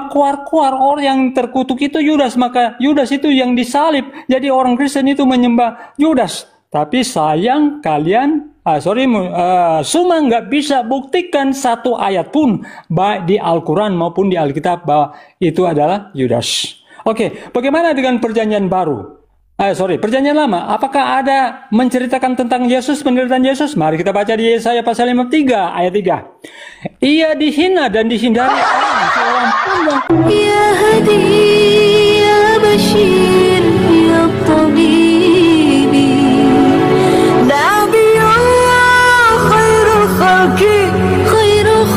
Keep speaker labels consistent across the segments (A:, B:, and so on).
A: keluar-keluar orang yang terkutuk itu Yudas, maka Yudas itu yang disalib. Jadi orang Kristen itu menyembah Yudas. Tapi sayang kalian, Suma nggak bisa buktikan satu ayat pun baik di Al-Quran maupun di Alkitab bahwa itu adalah Yudas. Oke, bagaimana dengan perjanjian baru? Perjanjian lama. Apakah ada menceritakan tentang Yesus, penderitaan Yesus? Mari kita baca di Yesaya pasal 53 ayat 3. Ia dihina dan dihindari orang seorang pun yang
B: Ya Hadi ya Bashir ya Tabibi Nabiyullah khairul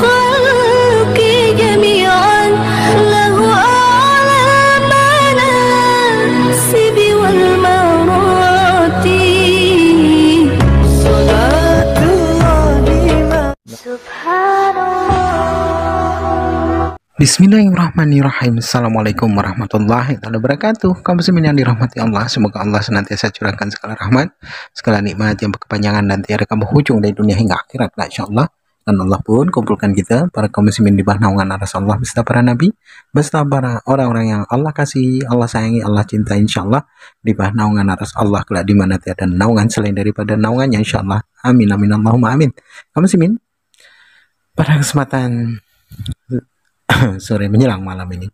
B: khalqi jami'an lahu a'la manasibi wal marati Salatullahi Subhanallah.
C: Bismillahirrahmanirrahim. Assalamualaikum warahmatullahi wabarakatuh. Kaum muslimin yang dirahmati Allah, semoga Allah senantiasa curahkan segala rahmat, segala nikmat yang berkepanjangan dan tiada berujung dari dunia hingga akhirat, insyaallah. Dan Allah pun kumpulkan kita para kaum muslimin di bawah naungan aras Allah beserta para nabi, beserta para orang-orang yang Allah kasih, Allah sayangi, Allah cintai, insyaallah di bawah naungan aras Allah kelak di mana tiada naungan selain daripada naungannya, insyaallah. Amin amin Allahumma amin. Kaum muslimin, pada kesempatan sore menjelang malam ini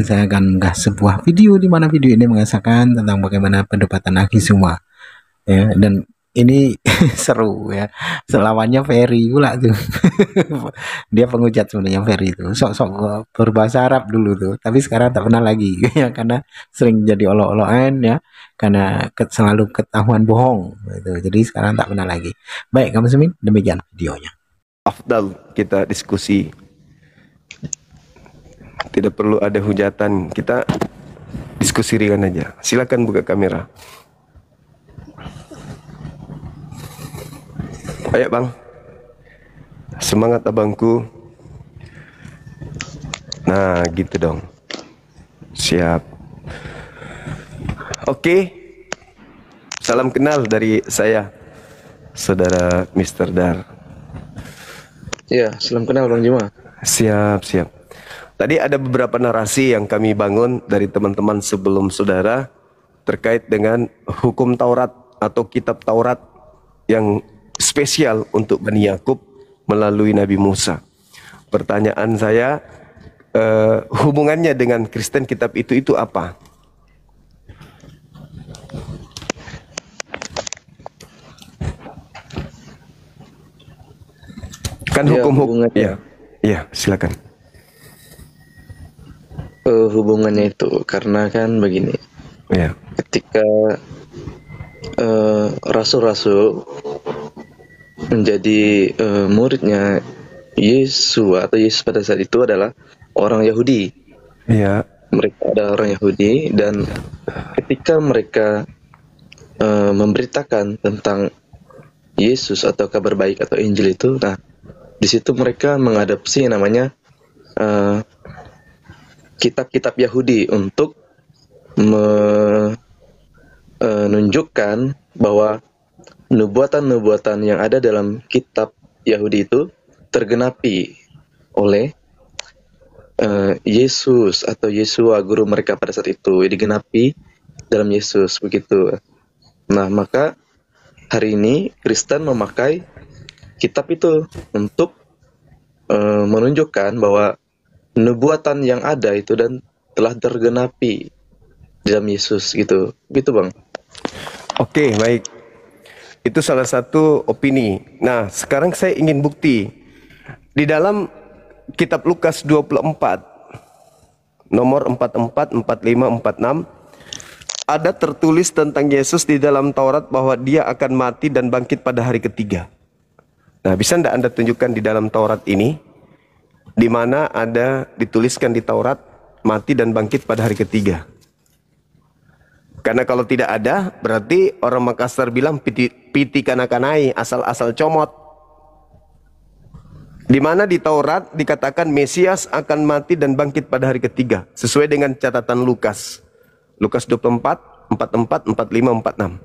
C: saya akan mengunggah sebuah video di mana video ini mengesahkan tentang bagaimana perdebatan Aki Suma ya, dan ini seru ya. Selawannya Ferry pula tuh. Dia penghujat sebenarnya Ferry itu sok-sok berbahasa Arab dulu tuh, tapi sekarang tak pernah lagi ya, karena sering jadi olok-olokan ya, karena selalu ketahuan bohong gitu. Jadi sekarang tak pernah lagi. Baik kamu semin, demikian videonya.
D: Afdal kita diskusi, tidak perlu ada hujatan, kita diskusi ringan aja. Silakan buka kamera. Ayo bang, semangat abangku. Nah gitu dong. Siap. Oke. Salam kenal dari saya, saudara Mr. Dar.
E: Ya, salam kenal Bang Juma.
D: Siap, siap. Tadi ada beberapa narasi yang kami bangun dari teman-teman sebelum saudara terkait dengan hukum Taurat atau kitab Taurat yang spesial untuk Bani Yakub melalui Nabi Musa. Pertanyaan saya, hubungannya dengan Kristen kitab itu apa? Kan hukum-hukum. Ya, silakan.
E: Hubungannya itu karena kan begini.
D: Ya.
E: Ketika rasul-rasul menjadi muridnya Yesus atau Yesus pada saat itu adalah orang Yahudi.
D: Iya.
E: Mereka ada orang Yahudi, dan ketika mereka memberitakan tentang Yesus atau kabar baik atau Injil itu, nah di situ mereka mengadopsi namanya kitab-kitab Yahudi untuk menunjukkan bahwa nubuatan-nubuatan yang ada dalam kitab Yahudi itu tergenapi oleh Yesus atau Yesua, guru mereka pada saat itu, digenapi dalam Yesus begitu. Nah, maka hari ini Kristen memakai kitab itu untuk menunjukkan bahwa nubuatan yang ada itu dan telah tergenapi dalam Yesus gitu Bang.
D: Oke, baik. Itu salah satu opini. Nah, sekarang saya ingin bukti. Di dalam kitab Lukas 24, nomor 44, 45, 46, ada tertulis tentang Yesus di dalam Taurat bahwa dia akan mati dan bangkit pada hari ketiga. Nah, bisa tidak Anda tunjukkan di dalam Taurat ini, di mana ada dituliskan di Taurat mati dan bangkit pada hari ketiga? Karena kalau tidak ada, berarti orang Makassar bilang piti kana-kanai, asal-asal comot. Di mana di Taurat dikatakan Mesias akan mati dan bangkit pada hari ketiga, sesuai dengan catatan Lukas. Lukas 24, 44, 45, 46.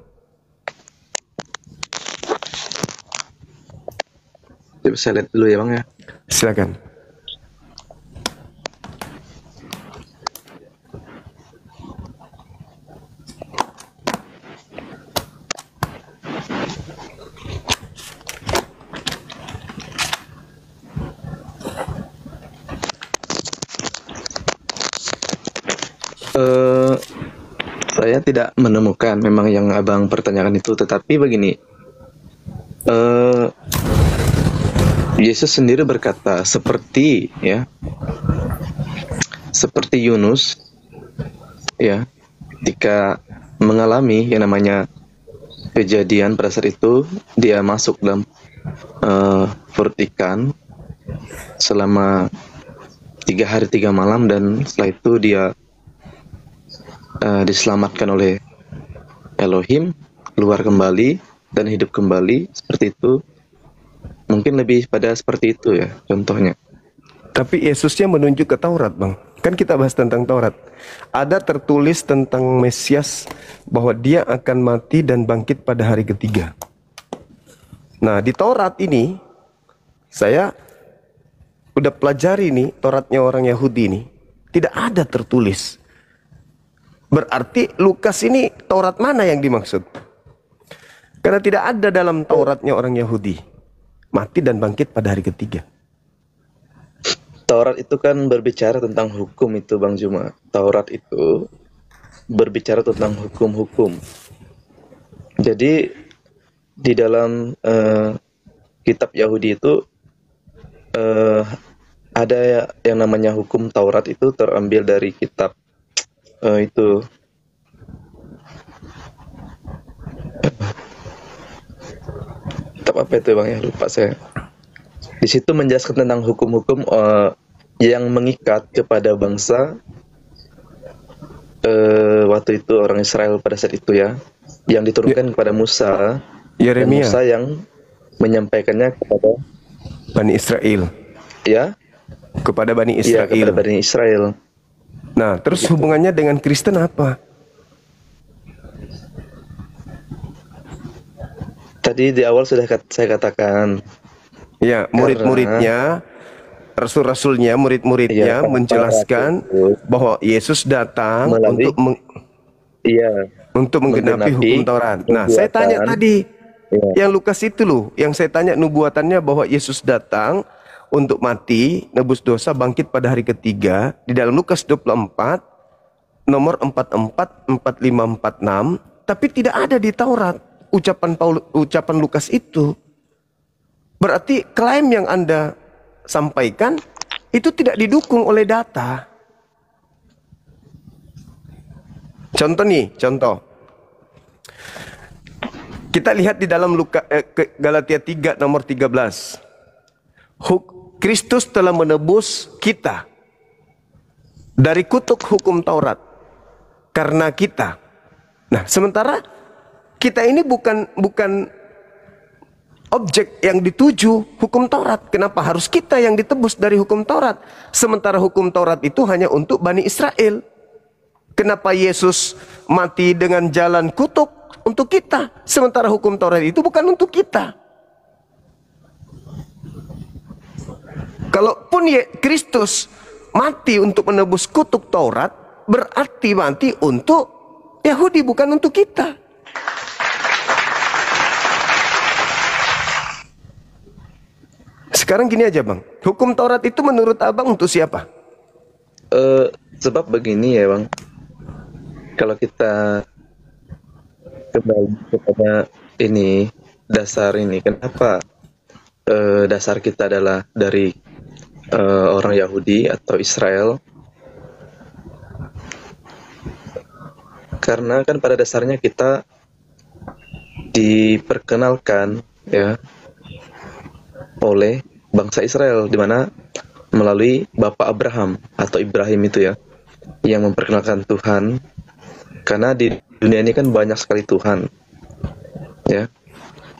E: Coba saya lihat dulu ya Bang ya.
D: Silakan.
E: Eh, saya tidak menemukan memang yang abang pertanyakan itu, tetapi begini, eh, Yesus sendiri berkata seperti Yunus ya, ketika mengalami yang namanya kejadian pada saat itu, dia masuk dalam perut ikan selama 3 hari 3 malam, dan setelah itu dia diselamatkan oleh Elohim, keluar kembali dan hidup kembali seperti itu. Mungkin lebih pada seperti itu ya contohnya.
D: Tapi Yesusnya menunjuk ke Taurat, Bang. Kan kita bahas tentang Taurat. Ada tertulis tentang Mesias bahwa dia akan mati dan bangkit pada hari ketiga. Nah, di Taurat ini saya udah pelajari nih, Tauratnya orang Yahudi ini tidak ada tertulis. Berarti Lukas ini Taurat mana yang dimaksud? Karena tidak ada dalam Tauratnya orang Yahudi mati dan bangkit pada hari ketiga.
E: Taurat itu kan berbicara tentang hukum itu, Bang Juma. Taurat itu berbicara tentang hukum-hukum. Jadi di dalam kitab Yahudi itu ada yang namanya hukum Taurat, itu terambil dari kitab itu kitab apa itu, Bang, ya lupa saya. Di situ menjelaskan tentang hukum-hukum yang mengikat kepada bangsa waktu itu orang Israel pada saat itu ya, yang diturunkan kepada Musa. Dan
D: Yeremia,
E: Musa yang menyampaikannya kepada
D: Bani Israel.
E: ya,
D: Kepada Bani
E: iya,
D: Israel.
E: kepada Bani Israel.
D: Nah, terus hubungannya dengan Kristen apa?
E: Tadi di awal sudah saya katakan,
D: Ya, murid-muridnya, rasul-rasulnya, murid-muridnya
E: Iya,
D: menjelaskan bahwa Yesus datang
E: Melalui-
D: untuk
E: iya,
D: menggenapi hukum Taurat. Nah, saya tanya tadi, yang Lukas itu loh, yang saya tanya nubuatannya bahwa Yesus datang untuk mati, nebus dosa, bangkit pada hari ketiga. Di dalam Lukas 24, nomor 44, 45, 46, tapi tidak ada di Taurat ucapan Lukas itu. Berarti klaim yang Anda sampaikan itu tidak didukung oleh data. Contoh. Kita lihat di dalam Galatia 3 nomor 13. Kristus telah menebus kita dari kutuk hukum Taurat karena kita. Nah, sementara kita ini bukan objek yang dituju hukum Taurat. Kenapa harus kita yang ditebus dari hukum Taurat? Sementara hukum Taurat itu hanya untuk Bani Israel. Kenapa Yesus mati dengan jalan kutuk untuk kita? Sementara hukum Taurat itu bukan untuk kita. Kalaupun Kristus mati untuk menebus kutuk Taurat, berarti mati untuk Yahudi, bukan untuk kita. Sekarang gini aja, Bang. Hukum Taurat itu menurut Abang untuk siapa?
E: Sebab begini ya, Bang. Kalau kita kembali kepada ini, dasar ini, kenapa dasar kita adalah dari orang Yahudi atau Israel? Karena kan pada dasarnya kita diperkenalkan ya oleh bangsa Israel, di mana melalui Bapak Abraham atau Ibrahim itu ya, yang memperkenalkan Tuhan. Karena di dunia ini kan banyak sekali Tuhan ya,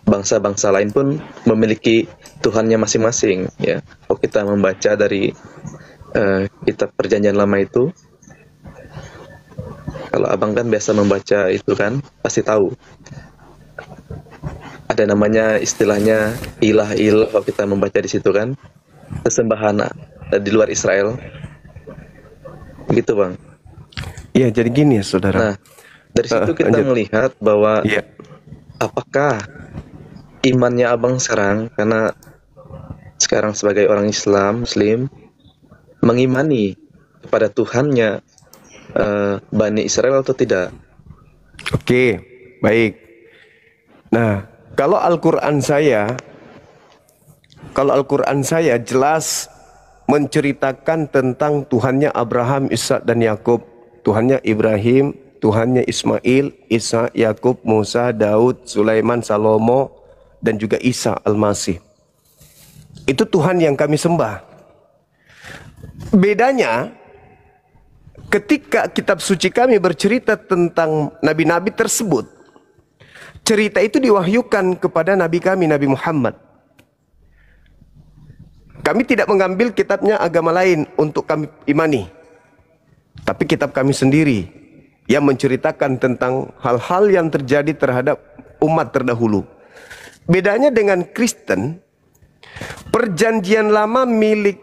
E: bangsa-bangsa lain pun memiliki Tuhannya masing-masing ya. Kalau kita membaca dari kitab Perjanjian Lama itu, kalau abang kan biasa membaca itu kan, pasti tahu ada namanya istilahnya ilah-ilah. Kalau kita membaca di situ kan, sesembahan di luar Israel gitu, Bang.
D: Iya, jadi gini ya, saudara.
E: Nah, dari situ kita melihat bahwa apakah imannya abang sekarang, karena sekarang sebagai orang Islam, Muslim, mengimani kepada Tuhannya Bani Israel atau tidak?
D: Oke, baik. Nah, kalau Al-Quran saya jelas menceritakan tentang Tuhannya Abraham, Ishak dan Yakub, Tuhannya Ibrahim, Tuhannya Ismail, Ishak, Yakub, Musa, Daud, Sulaiman, Salomo, dan juga Isa Al-Masih. Itu Tuhan yang kami sembah. Bedanya, ketika kitab suci kami bercerita tentang nabi-nabi tersebut, cerita itu diwahyukan kepada nabi kami, Nabi Muhammad. Kami tidak mengambil kitabnya agama lain untuk kami imani, tapi kitab kami sendiri yang menceritakan tentang hal-hal yang terjadi terhadap umat terdahulu. Bedanya dengan Kristen, perjanjian lama milik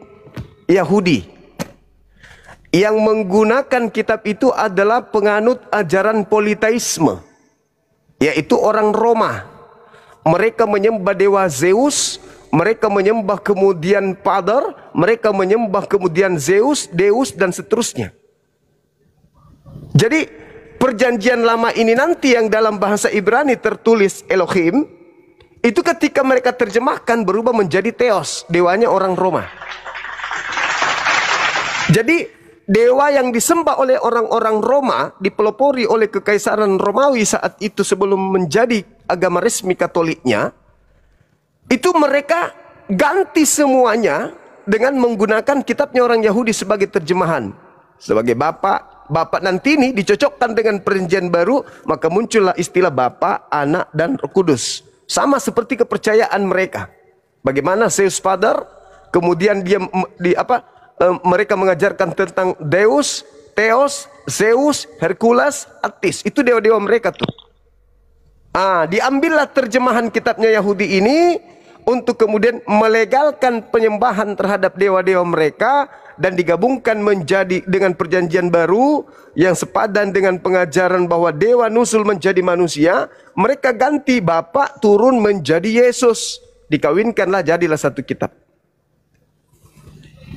D: Yahudi. Yang menggunakan kitab itu adalah penganut ajaran politeisme, yaitu orang Roma. Mereka menyembah dewa Zeus, mereka menyembah kemudian Father, mereka menyembah kemudian Zeus, Deus, dan seterusnya. Jadi perjanjian lama ini nanti yang dalam bahasa Ibrani tertulis Elohim, itu ketika mereka terjemahkan berubah menjadi Theos, dewanya orang Roma. Jadi dewa yang disembah oleh orang-orang Roma, dipelopori oleh kekaisaran Romawi saat itu sebelum menjadi agama resmi Katoliknya, itu mereka ganti semuanya dengan menggunakan kitabnya orang Yahudi sebagai terjemahan. Sebagai Bapak nanti ini dicocokkan dengan perjanjian baru, maka muncullah istilah Bapa, Anak, dan Roh Kudus. Sama seperti kepercayaan mereka. Bagaimana Zeus Father, kemudian mereka mengajarkan tentang Deus, Theos, Zeus, Hercules, Attis. Itu dewa-dewa mereka tuh. Diambillah terjemahan kitabnya Yahudi ini untuk kemudian melegalkan penyembahan terhadap dewa-dewa mereka dan digabungkan menjadi dengan perjanjian baru yang sepadan dengan pengajaran bahwa dewa nusul menjadi manusia. Mereka ganti Bapa turun menjadi Yesus, dikawinkanlah, jadilah satu kitab.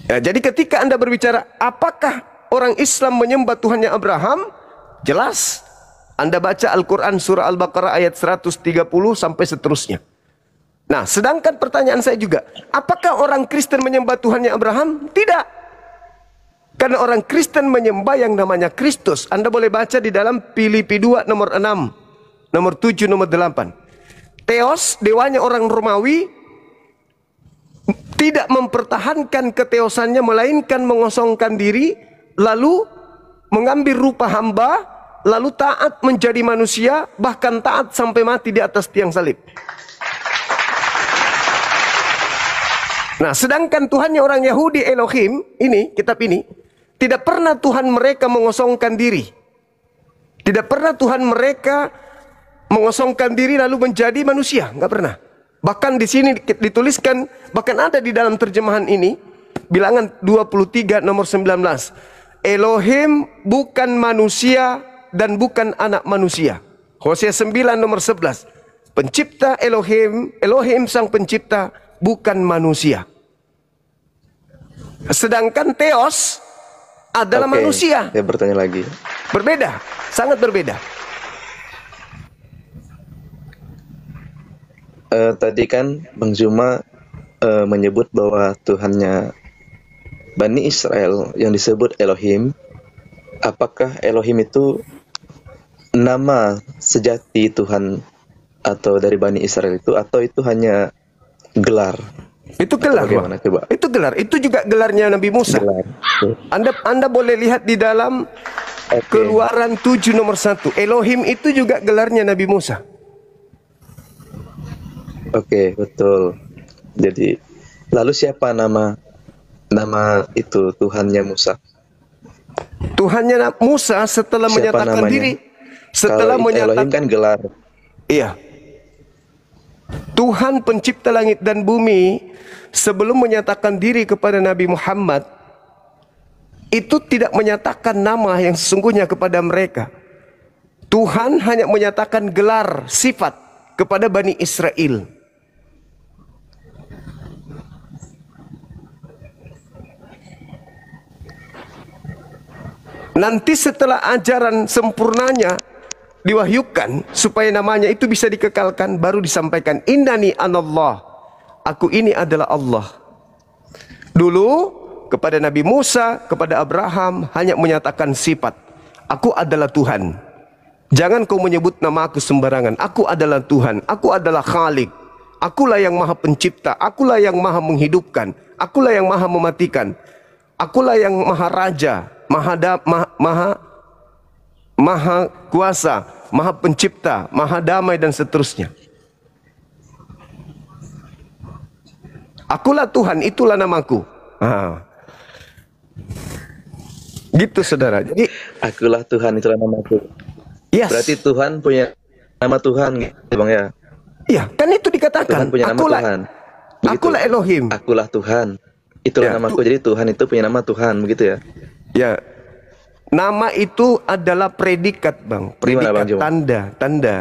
D: Ya, jadi ketika Anda berbicara apakah orang Islam menyembah Tuhannya Abraham, jelas Anda baca Al-Quran surah Al-Baqarah ayat 130 sampai seterusnya. Nah, sedangkan pertanyaan saya juga, apakah orang Kristen menyembah Tuhannya Abraham? Tidak. Karena orang Kristen menyembah yang namanya Kristus. Anda boleh baca di dalam Filipi 2 nomor 6, nomor 7, nomor 8. Theos, dewanya orang Romawi, tidak mempertahankan keteosannya, melainkan mengosongkan diri, lalu mengambil rupa hamba, lalu taat menjadi manusia, bahkan taat sampai mati di atas tiang salib. Nah, sedangkan Tuhannya orang Yahudi Elohim, ini, kitab ini, tidak pernah Tuhan mereka mengosongkan diri. Tidak pernah Tuhan mereka mengosongkan diri lalu menjadi manusia, nggak pernah. Bahkan di sini dituliskan, bahkan ada di dalam terjemahan ini, Bilangan 23 nomor 19. Elohim bukan manusia dan bukan anak manusia. Hosea 9 nomor 11. Pencipta Elohim, Elohim sang pencipta, bukan manusia. Sedangkan Theos adalah manusia.
E: Saya bertanya lagi.
D: Berbeda, sangat berbeda.
E: Tadi kan Bang Zuma menyebut bahwa Tuhannya Bani Israel yang disebut Elohim. Apakah Elohim itu nama sejati Tuhan atau dari Bani Israel itu, atau itu hanya gelar?
D: Itu gelar,
E: bagaimana, coba?
D: Itu gelar. Itu juga gelarnya Nabi Musa.
E: Gelar.
D: Anda boleh lihat di dalam Keluaran 7 nomor 1. Elohim itu juga gelarnya Nabi Musa.
E: Oke, betul. Jadi, lalu siapa nama itu Tuhannya Musa?
D: Tuhannya Musa setelah
E: Siapa
D: menyatakan
E: namanya?
D: diri, setelah
E: Kalau Elohim kan gelar.
D: Iya. Tuhan pencipta langit dan bumi sebelum menyatakan diri kepada Nabi Muhammad itu tidak menyatakan nama yang sesungguhnya kepada mereka. Tuhan hanya menyatakan gelar, sifat kepada Bani Israel. Nanti setelah ajaran sempurnanya diwahyukan supaya namanya itu bisa dikekalkan, baru disampaikan innani anallah, aku ini adalah Allah. Dulu kepada Nabi Musa, kepada Abraham hanya menyatakan sifat, aku adalah Tuhan. Jangan kau menyebut nama aku sembarangan. Aku adalah Tuhan, aku adalah Khalik, akulah yang maha pencipta, akulah yang maha menghidupkan, akulah yang maha mematikan, akulah yang maha raja, maha kuasa, maha pencipta, maha damai, dan seterusnya. Akulah Tuhan, itulah namaku. Gitu saudara. Jadi
E: Akulah Tuhan, itulah namaku.
D: yes.
E: Berarti Tuhan punya nama Tuhan gitu Bang ya.
D: Iya, kan itu dikatakan.
E: Tuhan punya nama Tuhan. Begitu.
D: Akulah Elohim.
E: Akulah Tuhan. Itulah
D: Ya,
E: namaku. Jadi Tuhan itu punya nama Tuhan, begitu ya.
D: Ya. Nama itu adalah predikat, Bang. Predikat,
E: Gimana, Bang Jom?
D: tanda.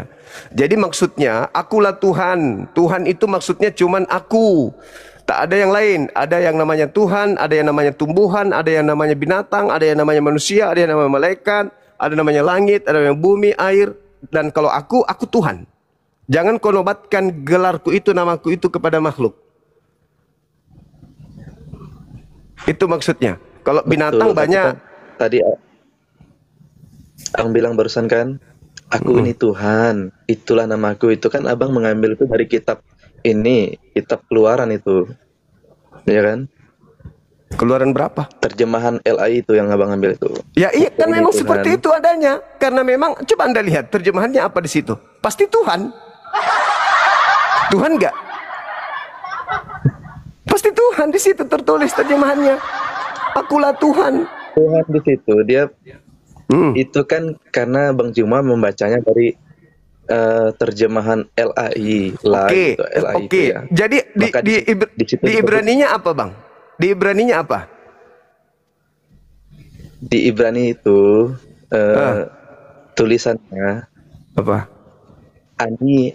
D: Jadi maksudnya akulah Tuhan. Tuhan itu maksudnya cuman aku. Tak ada yang lain. Ada yang namanya Tuhan, ada yang namanya tumbuhan, ada yang namanya binatang, ada yang namanya manusia, ada yang namanya malaikat, ada namanya langit, ada yang bumi, air. Dan kalau aku Tuhan. Jangan kau nobatkan gelarku itu, namaku itu kepada makhluk. Itu maksudnya. Kalau binatang
E: Betul,
D: banyak.
E: Tadi Abang bilang barusan kan, aku ini Tuhan, itulah namaku. Itu kan Abang mengambil itu dari kitab ini, kitab Keluaran itu, ya kan?
D: Keluaran berapa?
E: Terjemahan LAI itu yang Abang ambil itu.
D: Ya iya, kan
E: Ini
D: memang
E: Tuhan.
D: seperti itu adanya. Karena memang, coba Anda lihat terjemahannya apa di situ. Pasti Tuhan. Tuhan enggak? Pasti Tuhan di situ tertulis terjemahannya. Akulah Tuhan.
E: Tuhan di situ dia itu kan karena Bang Juma membacanya dari terjemahan LAI lah
D: Oke,
E: gitu, LAI
D: oke.
E: itu ya.
D: Jadi
E: Maka di situ
D: di Ibraninya apa, Bang? Di Ibraninya apa?
E: di Ibrani itu tulisannya
D: Apa?
E: ani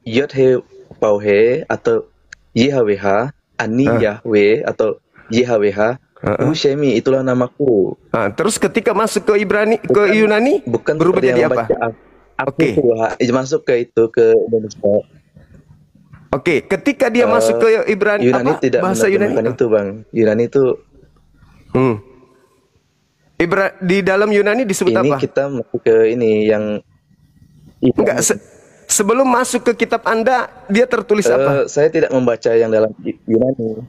E: yod he pauhe atau YHWH, ani Yahweh atau YHWH, Ushemi, itulah namaku.
D: Terus ketika masuk ke Ibrani, ke Yunani,
E: Bukan
D: berubah
E: seperti
D: jadi
E: yang
D: apa?
E: baca
D: Oke.
E: masuk ke itu ke Indonesia.
D: Oke, ketika dia masuk ke Ibrani,
E: Yunani
D: apa?
E: tidak
D: Bahasa Yunani
E: menerjemahkan itu, Bang. Yunani itu
D: di dalam Yunani disebut
E: ini
D: apa?
E: kita masuk ke ini yang
D: Enggak, sebelum masuk ke kitab Anda, dia tertulis apa?
E: saya tidak membaca yang dalam Yunani.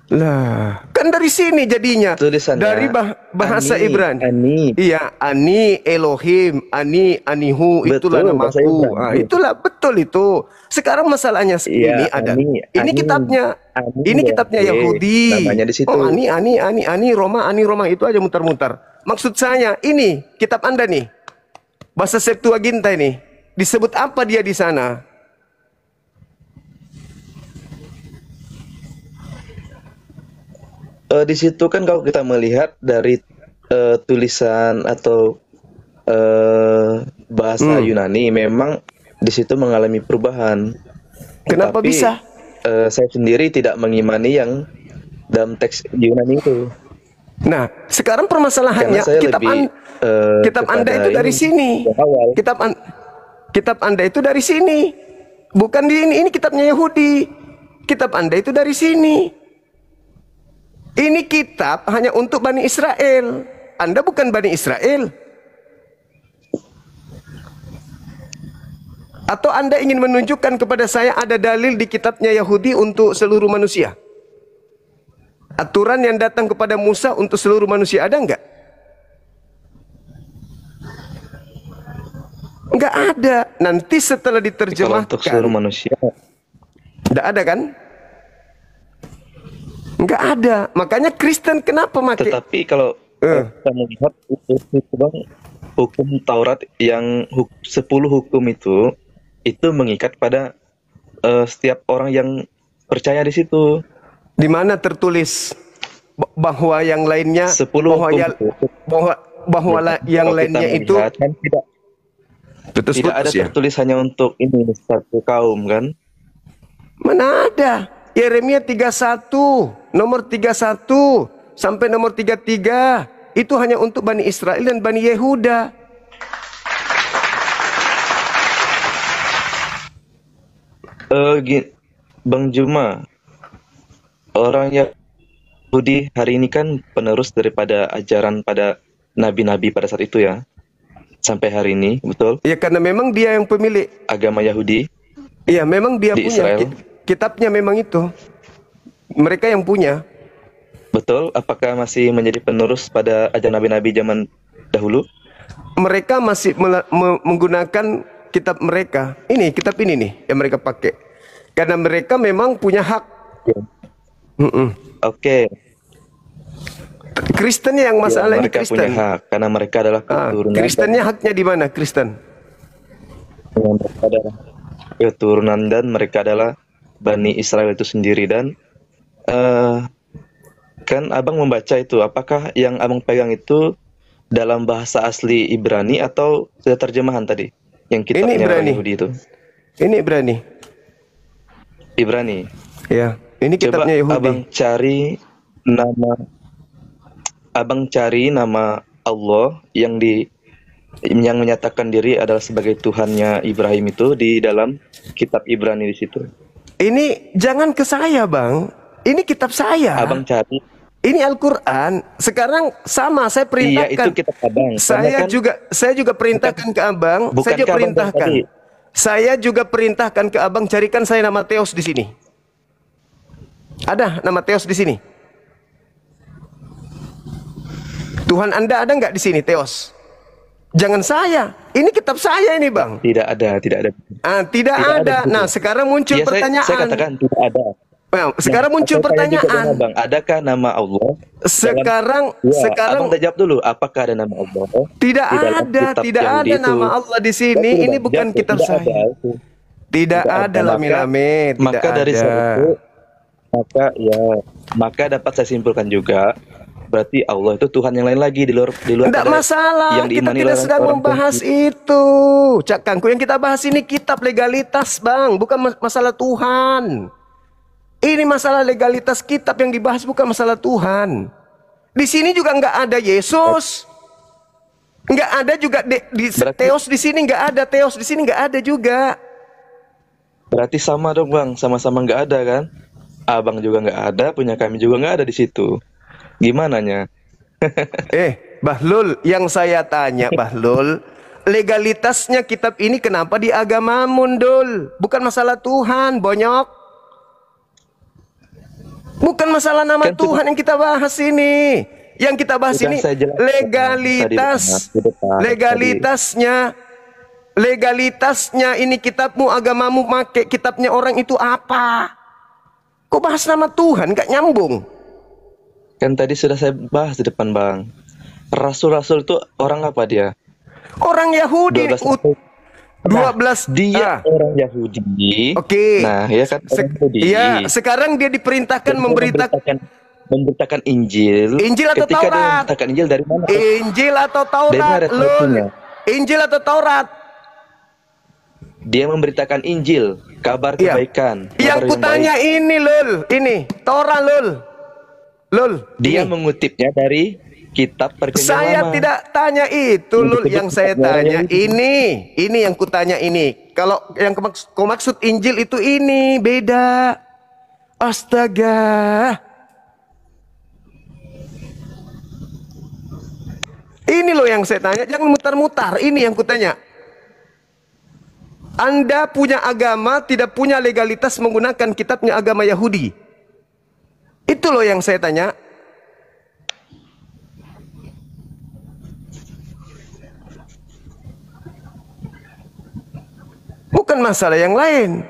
D: Lah, kan dari sini jadinya.
E: Tulisannya
D: Dari bahasa
E: Ani,
D: Ibrani.
E: Ani.
D: Iya, Ani Elohim, Anihu, itulah
E: Betul, bahasa
D: namaku.
E: Ibrani.
D: Itulah betul itu. Sekarang masalahnya ini
E: Iya,
D: ada.
E: Ani,
D: Kitabnya.
E: Ani
D: Ini kitabnya
E: Yahweh,
D: Yahudi.
E: namanya di situ.
D: Oh, Ani Roma itu aja muter-muter. Maksud saya ini kitab Anda nih. Bahasa Septuaginta ini. Disebut apa dia di sana?
E: Di situ kan kalau kita melihat dari tulisan atau bahasa Yunani, memang di situ mengalami perubahan.
D: Kenapa
E: Tetapi,
D: bisa?
E: Saya sendiri tidak mengimani yang dalam teks Yunani itu.
D: Nah, sekarang permasalahannya
E: Karena saya
D: kitab
E: lebih,
D: kitab Anda
E: kepada
D: itu dari
E: ini,
D: sini.
E: yang awal.
D: Kitab Anda itu dari sini. Bukan di ini kitabnya Yahudi. Kitab Anda itu dari sini. Ini kitab hanya untuk Bani Israel. Anda bukan Bani Israel. Atau Anda ingin menunjukkan kepada saya ada dalil di kitabnya Yahudi untuk seluruh manusia? Aturan yang datang kepada Musa untuk seluruh manusia ada enggak? Enggak ada. Nanti setelah
E: Kalau
D: diterjemahkan.
E: untuk seluruh manusia,
D: Enggak ada kan? Enggak ada. Makanya Kristen kenapa pakai?
E: tetapi kalau kita melihat itu Bang, hukum Taurat yang 10 hukum itu mengikat pada setiap orang yang percaya di situ.
D: Di mana tertulis bahwa yang lainnya
E: 10
D: bahwa
E: hukum
D: ya-
E: itu.
D: bahwa
E: Ya,
D: yang
E: kalau kita
D: lainnya itu
E: melihat, kan tidak ada
D: ya.
E: tertulis hanya untuk ini satu kaum kan.
D: Mana ada? Yeremia 31, nomor 31 sampai nomor 33. itu hanya untuk Bani Israel dan Bani Yehuda.
E: Bang Juma, orang Yahudi hari ini kan penerus daripada ajaran pada nabi-nabi pada saat itu ya, sampai hari ini, betul?
D: Ya, karena memang dia yang pemilik
E: Agama Yahudi
D: iya, memang dia
E: di
D: punya
E: Israel.
D: kitabnya, memang itu mereka yang punya.
E: Betul? Apakah masih menjadi penerus pada ajaran nabi-nabi zaman dahulu?
D: Mereka masih menggunakan kitab mereka. Ini kitab ini nih yang mereka pakai. Karena mereka memang punya hak.
E: Oke.
D: Kristen yang
E: Ya,
D: masalah ini
E: mereka punya
D: Kristen.
E: hak karena mereka adalah keturunan.
D: Kristennya haknya di mana Kristen?
E: Mereka adalah keturunan dan mereka adalah Bani Israel itu sendiri. Dan kan abang membaca itu, apakah yang abang pegang itu dalam bahasa asli Ibrani atau terjemahan tadi yang kitabnya orang
D: Ibrani.
E: Yahudi itu?
D: Ini Ibrani.
E: Ibrani.
D: Ya, ini
E: Coba
D: kitabnya Yahudi.
E: abang cari nama Allah yang menyatakan diri adalah sebagai Tuhannya Ibrahim itu di dalam kitab Ibrani di situ.
D: Ini jangan ke saya, Bang. Ini kitab saya.
E: Abang cari.
D: Ini Al-Qur'an. Sekarang sama saya
E: Iya,
D: perintahkan.
E: itu kitab abang.
D: Saya
E: Karena
D: saya juga perintahkan ke Abang.
E: bukan
D: Saya juga
E: ke abang
D: perintahkan.
E: tadi.
D: Saya juga perintahkan ke Abang carikan saya nama Theos di sini. Ada nama Theos di sini? Tuhan Anda ada nggak di sini Theos? Jangan saya. Ini kitab saya ini, Bang.
E: Tidak ada.
D: Tidak
E: Tidak ada
D: ada.
E: di situ.
D: Nah, sekarang muncul
E: Ya,
D: pertanyaan.
E: saya katakan tidak ada.
D: Nah, sekarang muncul
E: Saya tanya juga
D: pertanyaan.
E: dengan abang, adakah nama Allah?
D: Sekarang
E: Abang jawab dulu, apakah ada nama Allah?
D: tidak
E: di dalam
D: ada,
E: kitab
D: tidak
E: Yahudi
D: ada
E: itu?
D: nama Allah di sini.
E: Tidak,
D: Ini bukan
E: jawab,
D: kitab
E: tidak
D: saya.
E: ada itu.
D: Tidak ada
E: Maka-
D: lame-lame, tidak
E: maka dari
D: ada.
E: situ, maka dapat saya simpulkan juga, berarti Allah itu Tuhan yang lain lagi di luar
D: Tidak
E: pada
D: masalah,
E: yang
D: kita
E: diimani
D: tidak
E: oleh
D: sedang
E: orang
D: membahas
E: Kristen.
D: itu. Cak Kangku, yang kita bahas ini kitab legalitas, Bang, bukan masalah Tuhan. Ini masalah legalitas kitab yang dibahas, bukan masalah Tuhan. Di sini juga nggak ada Yesus, nggak ada juga
E: Berarti-
D: Theos di sini nggak ada, Theos di sini nggak ada juga.
E: Berarti sama dong bang, sama-sama nggak ada kan? Abang juga nggak ada, punya kami juga nggak ada di situ. Gimana nya?
D: Bahlul, yang saya tanya Bahlul, legalitasnya kitab ini kenapa di agamamu, Dul? Bukan masalah Tuhan, bonyok. Bukan masalah nama
E: Kan
D: Tuhan yang kita bahas ini. Yang kita bahas
E: Sudah
D: ini
E: saya jelaskan
D: legalitas.
E: tadi, di depan,
D: Legalitasnya ini kitabmu, agamamu make kitabnya orang itu apa? Kok bahas nama Tuhan? Gak nyambung.
E: Kan tadi sudah saya bahas di depan bang. Rasul-rasul itu orang apa dia?
D: Orang Yahudi.
E: 12 dia
D: Ah.
E: orang Yahudi.
D: Oke.
E: Nah, ya kan orang Yahudi.
D: Iya, sekarang dia diperintahkan
E: Dia memberitakan Injil.
D: Injil atau
E: Ketika dia
D: Taurat?
E: memberitakan Injil dari mana?
D: Injil atau
E: Dari
D: Taurat,
E: mana
D: Lul?
E: referensinya?
D: Injil atau Taurat?
E: Dia memberitakan Injil, kabar
D: Iya.
E: kebaikan.
D: Yang
E: kabar
D: kutanya
E: baik.
D: ini, Lul, ini Taurat, Lul. Lul,
E: Dia
D: ini.
E: mengutipnya dari kitab perjanjian
D: Saya
E: lama.
D: tidak tanya itu, Lul.
E: Yang
D: Yang saya
E: disebut
D: tanya
E: Yahudi.
D: ini yang kutanya ini. Kalau yang kau maksud Injil itu ini beda. Astaga. Ini loh yang saya tanya, jangan mutar-mutar. Ini yang kutanya. Anda punya agama, tidak punya legalitas menggunakan kitabnya agama Yahudi. Itu loh yang saya tanya. Bukan masalah yang lain.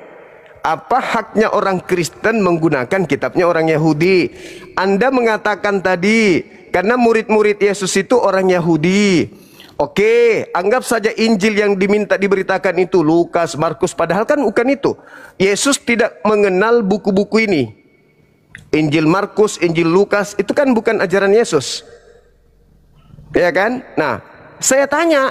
D: Apa haknya orang Kristen menggunakan kitabnya orang Yahudi? Anda mengatakan tadi, karena murid-murid Yesus itu orang Yahudi. Oke, anggap saja Injil yang diminta diberitakan itu Lukas, Markus, padahal kan bukan itu. Yesus tidak mengenal buku-buku ini. Injil Markus, Injil Lukas, itu kan bukan ajaran Yesus. Ya kan? Nah, saya tanya,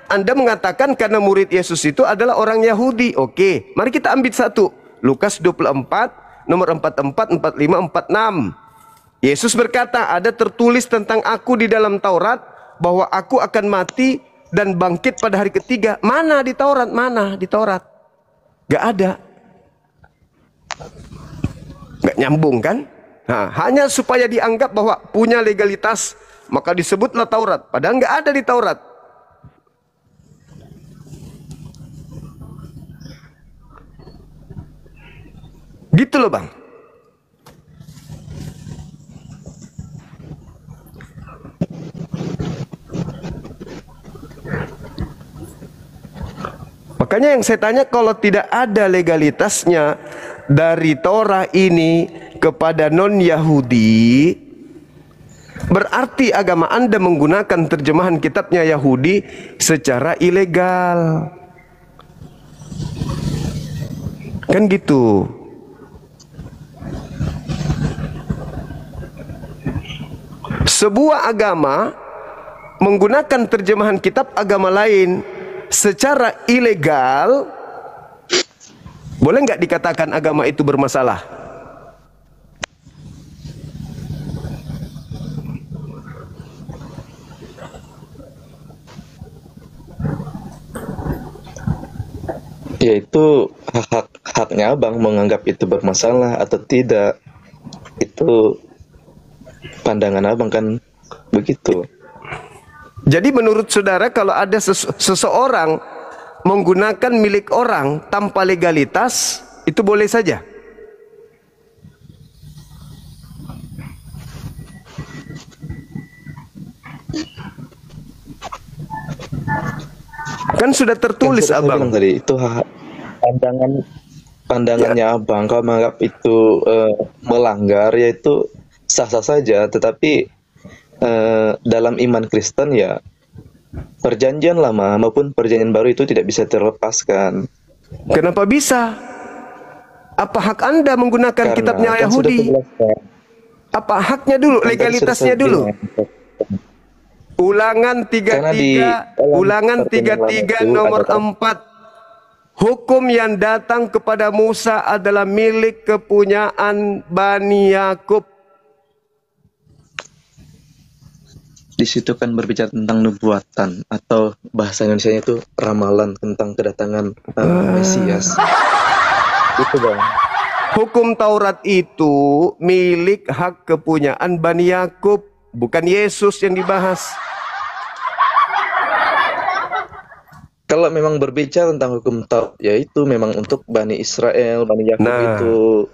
D: Anda mengatakan karena murid Yesus itu adalah orang Yahudi. Oke, mari kita ambil satu. Lukas 24, nomor 44, 45, 46. Yesus berkata, ada tertulis tentang aku di dalam Taurat bahwa aku akan mati dan bangkit pada hari ketiga. Mana di Taurat? Mana di Taurat? Gak ada. Gak nyambung kan? Nah, hanya supaya dianggap bahwa punya legalitas, maka disebutlah Taurat. Padahal gak ada di Taurat. Gitu loh bang. Makanya yang saya tanya, kalau tidak ada legalitasnya dari Torah ini kepada non-Yahudi, berarti agama Anda menggunakan terjemahan kitabnya Yahudi secara ilegal. Kan gitu. Sebuah agama menggunakan terjemahan kitab agama lain secara ilegal, boleh nggak dikatakan agama itu bermasalah?
E: Ya itu haknya abang menganggap itu bermasalah atau tidak. Itu pandangan abang kan begitu.
D: Jadi menurut saudara, kalau ada seseorang menggunakan milik orang tanpa legalitas, itu boleh saja? Kan sudah tertulis
E: Kan sudah saya
D: abang.
E: bilang tadi, itu pandangannya abang. Kalau menganggap itu melanggar, yaitu sah-sah saja. Tetapi dalam iman Kristen ya, perjanjian lama maupun perjanjian baru itu tidak bisa terlepaskan.
D: Kenapa bisa? Apa hak Anda menggunakan
E: Karena
D: kitabnya
E: kan sudah
D: Yahudi?
E: dijelaskan.
D: Apa haknya dulu,
E: Kan tadi sudah
D: legalitasnya
E: saya
D: dulu?
E: bilang.
D: Ulangan
E: Karena di
D: 33,
E: dalam
D: ulangan
E: perjanjian
D: 33
E: lama itu
D: nomor
E: ada
D: 4. Hukum yang datang kepada Musa adalah milik kepunyaan Bani Yakub.
E: di situ kan berbicara tentang nubuatan, atau bahasa Indonesianya itu ramalan tentang kedatangan Mesias. Itu bang.
D: Hukum Taurat itu milik hak kepunyaan Bani Yakub, bukan Yesus yang dibahas.
E: Kalau memang berbicara tentang hukum Taurat, yaitu memang untuk Bani Israel, Bani Yakub
D: Nah,
E: itu.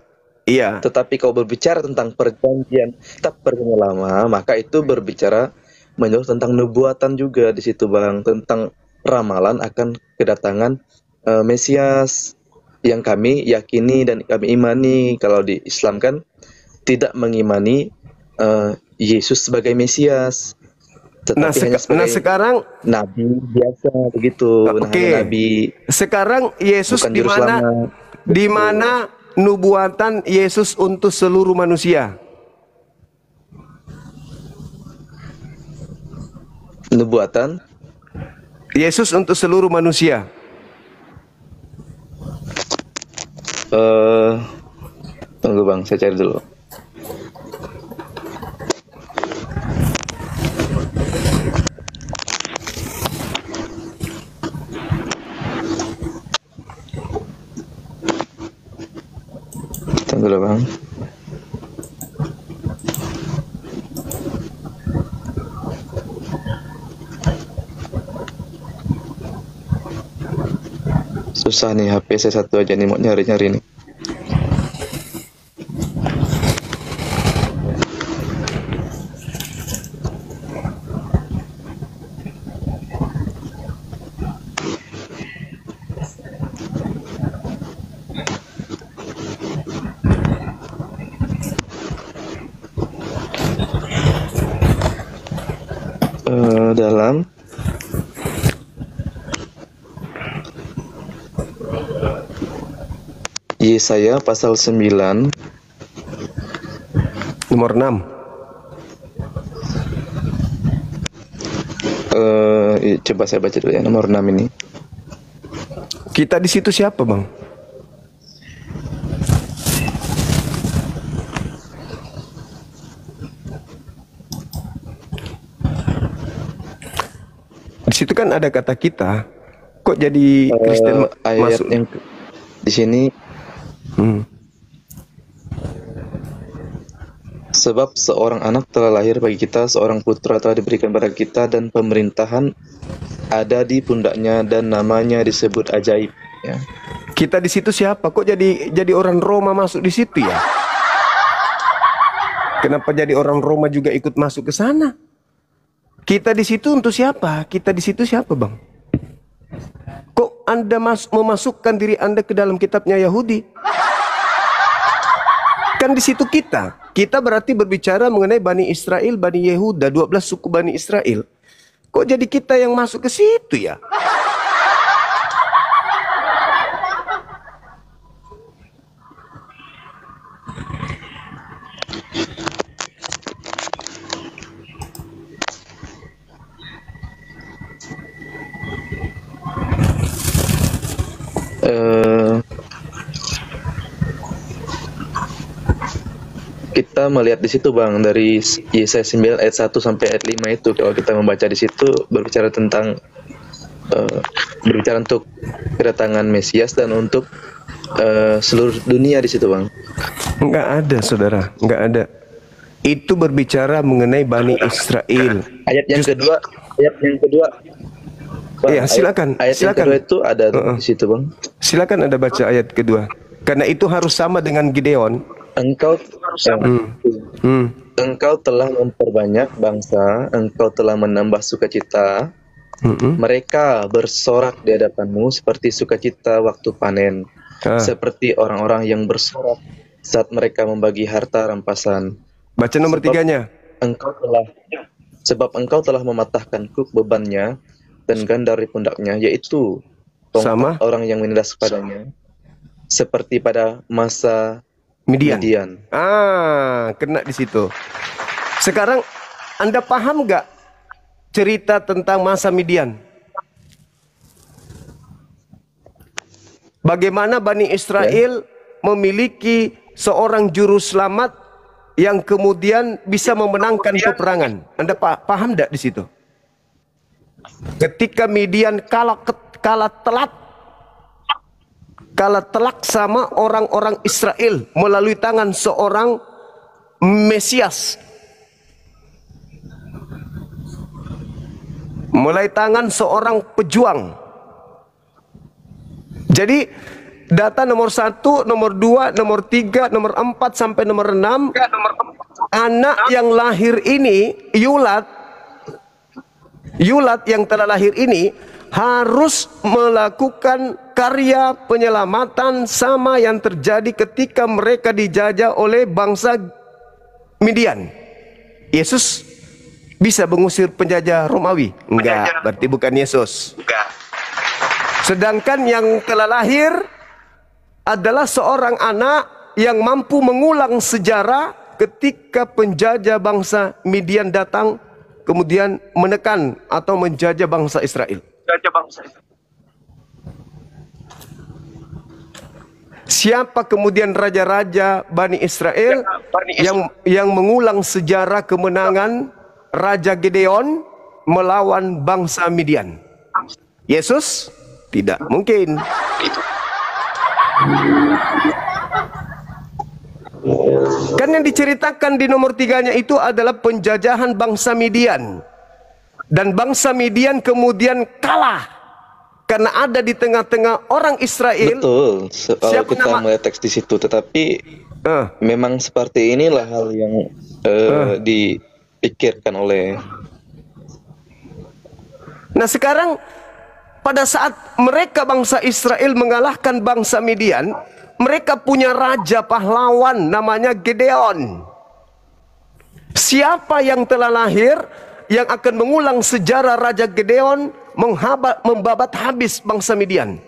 D: Iya.
E: Tetapi kalau berbicara tentang kitab perjanjian lama, maka itu berbicara menurut tentang nubuatan juga di situ bang, tentang ramalan akan kedatangan Mesias yang kami yakini dan kami imani. Kalau di Islam kan tidak mengimani Yesus sebagai Mesias, tetapi hanya sebagai
D: sekarang
E: nabi biasa begitu. Nah,
D: oke.
E: hanya nabi,
D: Sekarang Yesus
E: bukan
D: di
E: juru
D: mana?
E: selamat.
D: Di mana nubuatan Yesus untuk seluruh manusia?
E: Nubuatan
D: Yesus untuk seluruh manusia.
E: Tunggu bang, saya cari dulu. Tunggu dulu bang. Susah nih, HP saya satu aja nih, mau nyari-nyari nih. Dalam Yesaya pasal 9
D: Nomor 6.
E: coba saya baca dulu ya, nomor 6 ini.
D: Kita di situ siapa, Bang? Di situ kan ada kata kita. Kok jadi Kristen
E: ayat
D: masuk?
E: yang di sini, sebab seorang anak telah lahir bagi kita, seorang putra telah diberikan pada kita, dan pemerintahan ada di pundaknya, dan namanya disebut ajaib. Ya.
D: Kita di situ siapa? Kok jadi orang Roma masuk di situ ya? Kenapa jadi orang Roma juga ikut masuk ke sana? Kita di situ untuk siapa? Kita di situ siapa, Bang? Kok Anda memasukkan diri Anda ke dalam kitabnya Yahudi? Kan di situ kita. Kita berarti berbicara mengenai Bani Israel, Bani Yehuda, 12 suku Bani Israel. Kok jadi kita yang masuk ke situ ya?
E: Kita melihat di situ, Bang, dari Yesaya 9 ayat 1 sampai ayat 5 itu, kalau kita membaca di situ berbicara tentang berbicara untuk kedatangan Mesias dan untuk seluruh dunia di situ, Bang.
D: Enggak ada, saudara, enggak ada. Itu berbicara mengenai Bani Israel.
E: Ayat yang kedua, Bang,
D: Iya, silakan.
E: Ayat yang kedua itu ada di situ, Bang.
D: Silakan Anda baca ayat kedua. Karena itu harus sama dengan Gideon.
E: Engkau telah memperbanyak bangsa, engkau telah menambah sukacita. Mereka bersorak di hadapanmu seperti sukacita waktu panen, seperti orang-orang yang bersorak saat mereka membagi harta rampasan.
D: Baca nomor tiganya.
E: Sebab engkau telah mematahkan kuk bebannya dan gandar di pundaknya, yaitu tongkat orang yang menindas kepadanya, seperti pada masa Midian.
D: Kena di situ. Sekarang Anda paham nggak cerita tentang masa Midian? Bagaimana Bani Israel memiliki seorang juru selamat yang kemudian bisa memenangkan peperangan. Anda paham nggak di situ? Ketika Midian kalah telak sama orang-orang Israel melalui tangan seorang Mesias, mulai tangan seorang pejuang. Jadi data nomor 1, nomor 2, nomor 3, nomor 4 sampai nomor 6, anak yang lahir ini, Yulat yang telah lahir ini harus melakukan karya penyelamatan sama yang terjadi ketika mereka dijajah oleh bangsa Midian. Yesus bisa mengusir penjajah Romawi? Enggak, berarti bukan Yesus. Sedangkan yang telah lahir adalah seorang anak yang mampu mengulang sejarah ketika penjajah bangsa Midian datang kemudian menekan atau menjajah bangsa Israel. Siapa kemudian raja-raja Bani Israel yang mengulang sejarah kemenangan Raja Gideon melawan bangsa Midian? Yesus? Tidak mungkin. Kan yang diceritakan di nomor 3-nya itu adalah penjajahan bangsa Midian. Dan bangsa Midian kemudian kalah karena ada di tengah-tengah orang Israel.
E: Betul, kalau kita melihat teks di situ. Tetapi memang seperti inilah hal yang dipikirkan oleh.
D: Nah sekarang pada saat mereka bangsa Israel mengalahkan bangsa Midian, mereka punya raja pahlawan namanya Gideon. Siapa yang telah lahir yang akan mengulang sejarah Raja Gideon membabat habis bangsa Midian?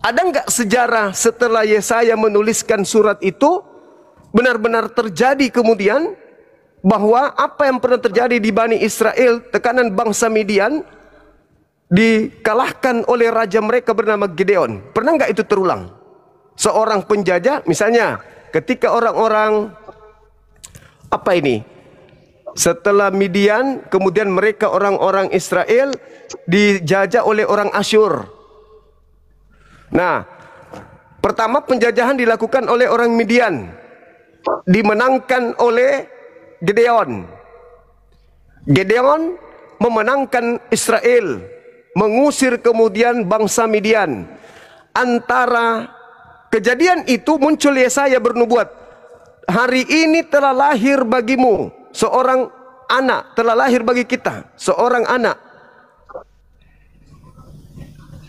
D: Ada nggak sejarah setelah Yesaya menuliskan surat itu benar-benar terjadi kemudian bahwa apa yang pernah terjadi di Bani Israel, tekanan bangsa Midian, dikalahkan oleh raja mereka bernama Gideon? Pernah nggak itu terulang? Seorang penjajah misalnya ketika orang-orang Setelah Midian, kemudian mereka orang-orang Israel dijajah oleh orang Asyur. Nah, pertama penjajahan dilakukan oleh orang Midian, dimenangkan oleh Gideon. Gideon memenangkan Israel, mengusir kemudian bangsa Midian. Antara kejadian itu muncul Yesaya bernubuat, hari ini telah lahir bagimu seorang anak, telah lahir bagi kita seorang anak,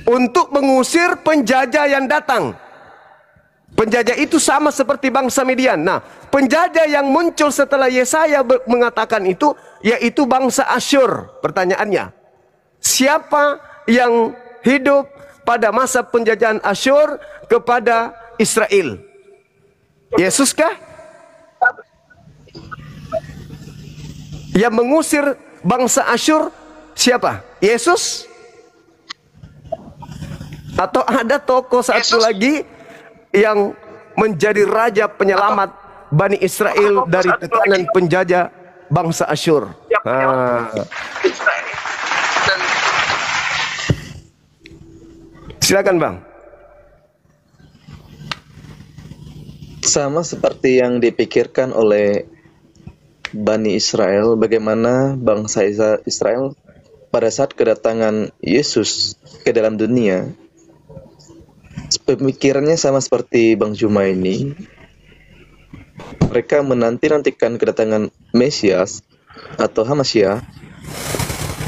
D: untuk mengusir penjajah yang datang. Penjajah itu sama seperti bangsa Midian. Nah, penjajah yang muncul setelah Yesaya mengatakan itu, yaitu bangsa Asyur. Pertanyaannya, siapa yang hidup pada masa penjajahan Asyur kepada Israel? Yesuskah? Yang mengusir bangsa Asyur siapa? Yesus? Atau ada tokoh satu lagi yang menjadi raja penyelamat Bani Israel dari tekanan penjajah bangsa Asyur? Silakan Bang.
E: Sama seperti yang dipikirkan oleh Bani Israel, bagaimana bangsa Israel pada saat kedatangan Yesus ke dalam dunia, pemikirannya sama seperti Bang Juma ini. Mereka menanti-nantikan kedatangan Mesias atau Hamasya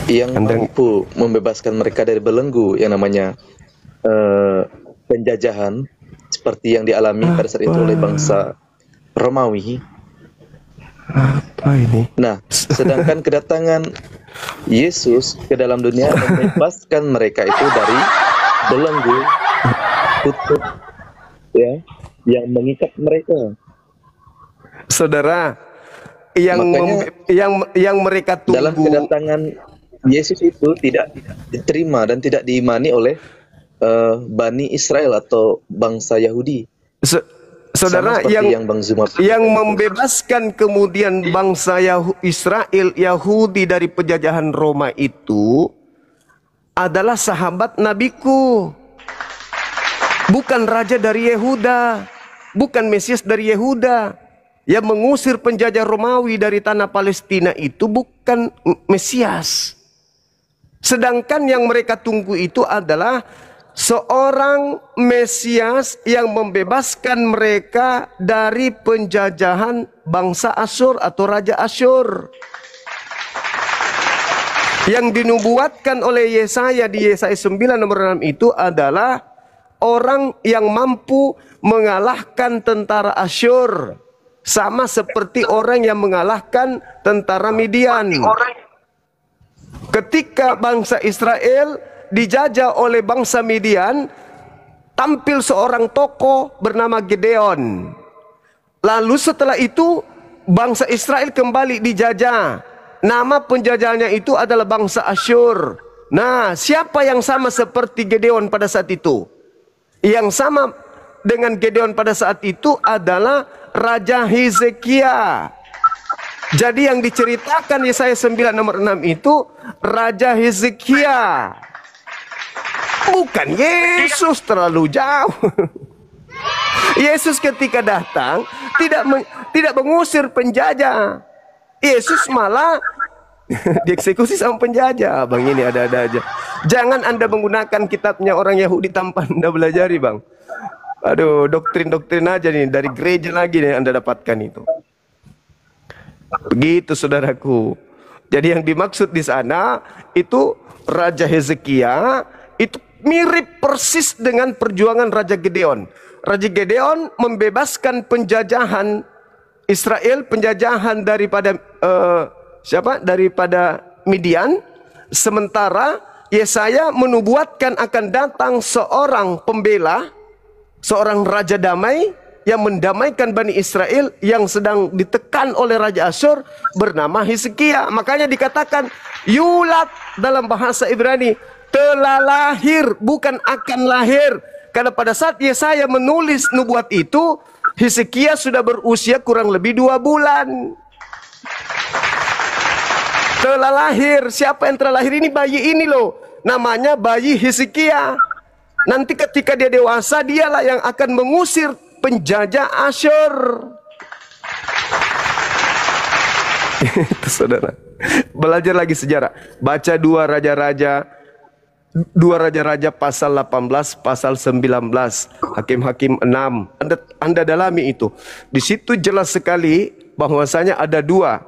E: yang mampu membebaskan mereka dari belenggu yang namanya penjajahan, seperti yang dialami pada saat itu oleh bangsa Romawi.
D: Apa ini?
E: Nah, sedangkan kedatangan Yesus ke dalam dunia membebaskan mereka itu dari belenggu kutub, ya, yang mengikat mereka.
D: Saudara, yang mereka tunggu
E: dalam kedatangan Yesus itu tidak diterima dan tidak diimani oleh Bani Israel atau bangsa Yahudi.
D: Saudara, yang membebaskan kemudian bangsa Israel Yahudi dari penjajahan Roma itu adalah sahabat nabiku, bukan raja dari Yehuda, bukan Mesias dari Yehuda. Yang mengusir penjajah Romawi dari tanah Palestina itu bukan Mesias. Sedangkan yang mereka tunggu itu adalah seorang Mesias yang membebaskan mereka dari penjajahan bangsa Asyur atau Raja Asyur. Yang dinubuatkan oleh Yesaya di Yesaya 9 nomor 6 itu adalah orang yang mampu mengalahkan tentara Asyur, sama seperti orang yang mengalahkan tentara Midian. Ketika bangsa Israel dijajah oleh bangsa Midian, tampil seorang tokoh bernama Gideon. Lalu setelah itu bangsa Israel kembali dijajah. Nama penjajahnya itu adalah bangsa Asyur. Nah, siapa yang sama seperti Gideon pada saat itu? Yang sama dengan Gideon pada saat itu adalah Raja Hezekia. Jadi yang diceritakan Yesaya 9 nomor 6 itu Raja Hezekia, bukan Yesus. Terlalu jauh. Yesus ketika datang tidak mengusir penjajah. Yesus malah dieksekusi sama penjajah. Bang, ini ada-ada aja. Jangan Anda menggunakan kitabnya orang Yahudi tanpa Anda belajari, Bang. Aduh, doktrin-doktrin aja nih dari gereja lagi nih Anda dapatkan itu. Begitu saudaraku. Jadi yang dimaksud di sana itu Raja Hezekia itu mirip persis dengan perjuangan Raja Gideon. Raja Gideon membebaskan penjajahan Israel, penjajahan daripada daripada Midian. Sementara Yesaya menubuatkan akan datang seorang pembela, seorang raja damai yang mendamaikan Bani Israel yang sedang ditekan oleh Raja Asyur bernama Hezekia. Makanya dikatakan yulat dalam bahasa Ibrani, telah lahir, bukan akan lahir. Karena pada saat Yesaya menulis nubuat itu, Hezekia sudah berusia kurang lebih 2 bulan. telah lahir. Siapa yang telah lahir? Ini bayi ini loh. Namanya bayi Hizkia. Nanti ketika dia dewasa, dialah yang akan mengusir penjajah Asyur. Itu saudara. Belajar lagi sejarah. Baca dua raja-raja pasal 18, pasal 19, Hakim-Hakim 6. Anda dalami itu. Di situ jelas sekali bahwasanya ada dua.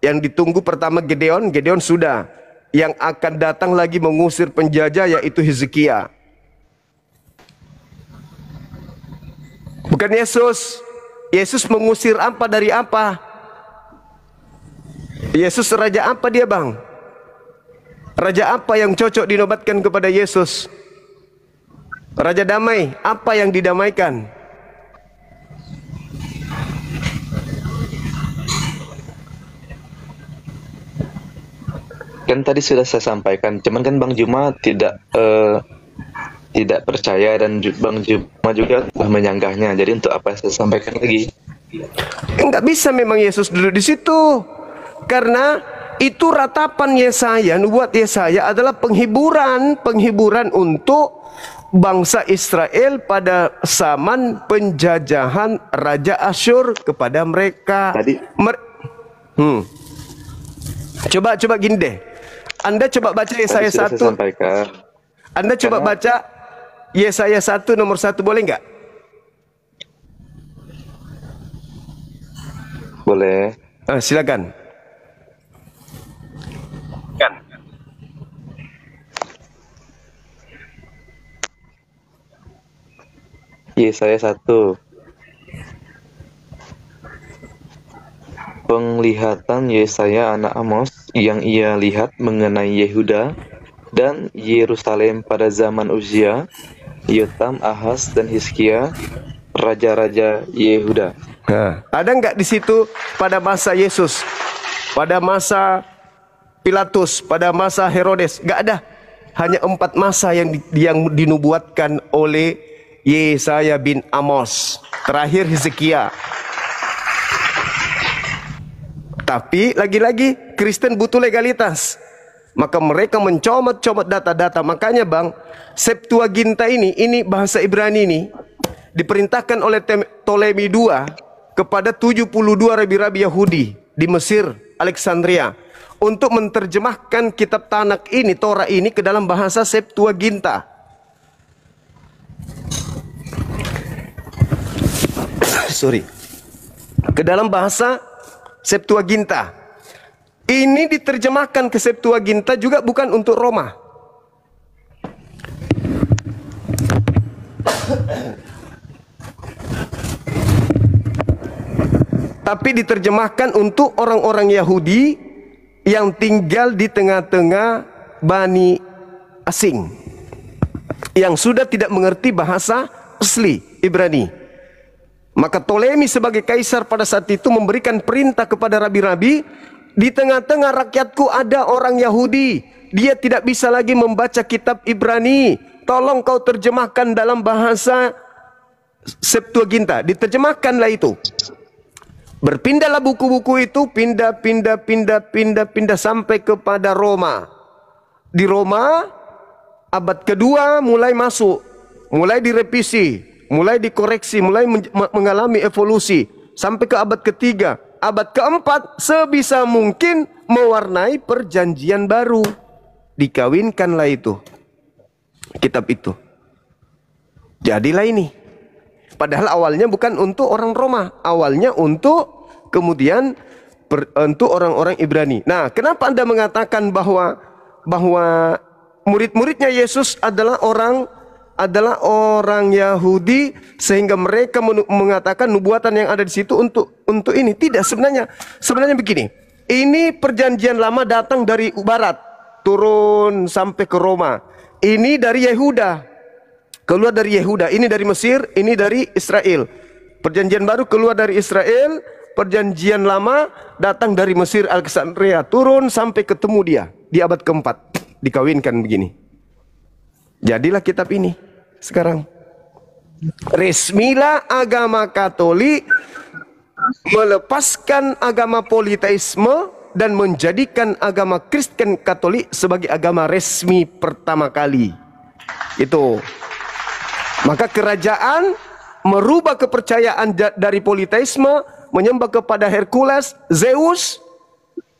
D: Yang ditunggu pertama Gideon sudah. Yang akan datang lagi mengusir penjajah yaitu Hizkia. Bukan Yesus. Yesus mengusir apa dari apa? Yesus raja apa dia, Bang? Raja apa yang cocok dinobatkan kepada Yesus? Raja damai. Apa yang didamaikan?
E: Kan tadi sudah saya sampaikan, cuman kan Bang Juma tidak percaya dan Bang Juma juga telah menyanggahnya. Jadi untuk apa saya sampaikan lagi?
D: Enggak bisa memang Yesus duduk di situ. Karena itu ratapan Yesaya, nubuat Yesaya adalah penghiburan untuk bangsa Israel pada zaman penjajahan Raja Asyur kepada mereka.
E: Tadi
D: Coba gini deh. Anda coba baca Yesaya 1. Anda coba baca Yesaya 1 nomor 1, boleh nggak?
E: Boleh.
D: Silakan.
E: Yesaya 1. Penglihatan Yesaya anak Amos yang ia lihat mengenai Yehuda dan Yerusalem pada zaman Uzia, Yotam, Ahaz, dan Hizkia, raja-raja Yehuda.
D: Ada nggak di situ pada masa Yesus, pada masa Pilatus, pada masa Herodes? Nggak ada. Hanya 4 masa yang dinubuatkan oleh Yesaya bin Amos. Terakhir Hizkia. Tapi lagi-lagi Kristen butuh legalitas. Maka mereka mencomot-comot data-data. Makanya Bang, Septuaginta ini bahasa Ibrani ini diperintahkan oleh Ptolemy II kepada 72 rabi-rabi Yahudi di Mesir, Alexandria, untuk menerjemahkan kitab Tanak ini, Torah ini ke dalam bahasa Septuaginta. Ke dalam bahasa Septuaginta. Ini diterjemahkan ke Septuaginta juga bukan untuk Roma. Tapi diterjemahkan untuk orang-orang Yahudi yang tinggal di tengah-tengah Bani asing, yang sudah tidak mengerti bahasa asli Ibrani. Maka Ptolemy sebagai kaisar pada saat itu memberikan perintah kepada rabi-rabi, di tengah-tengah rakyatku ada orang Yahudi, dia tidak bisa lagi membaca kitab Ibrani, tolong kau terjemahkan dalam bahasa Septuaginta. Diterjemahkanlah itu. Berpindahlah buku-buku itu, pindah sampai kepada Roma. Di Roma abad kedua mulai masuk, mulai direvisi, mulai dikoreksi, mulai mengalami evolusi sampai ke abad ketiga. Abad keempat sebisa mungkin mewarnai perjanjian baru. Dikawinkanlah itu, kitab itu. Jadilah ini. Padahal awalnya bukan untuk orang Roma, awalnya untuk kemudian untuk orang-orang Ibrani. Nah, kenapa Anda mengatakan bahwa murid-muridnya Yesus adalah orang Yahudi sehingga mereka mengatakan nubuatan yang ada di situ untuk ini? Tidak, sebenarnya begini. Ini perjanjian lama datang dari barat, turun sampai ke Roma. Ini dari Yehuda. Keluar dari Yehuda, ini dari Mesir, ini dari Israel. Perjanjian baru keluar dari Israel, perjanjian lama datang dari Mesir, Alexandria, turun sampai ketemu dia di abad keempat, dikawinkan begini. Jadilah kitab ini sekarang. Resmilah agama Katolik melepaskan agama politeisme dan menjadikan agama Kristen Katolik sebagai agama resmi pertama kali. Itu. Maka kerajaan merubah kepercayaan dari politeisme, menyembah kepada Hercules, Zeus,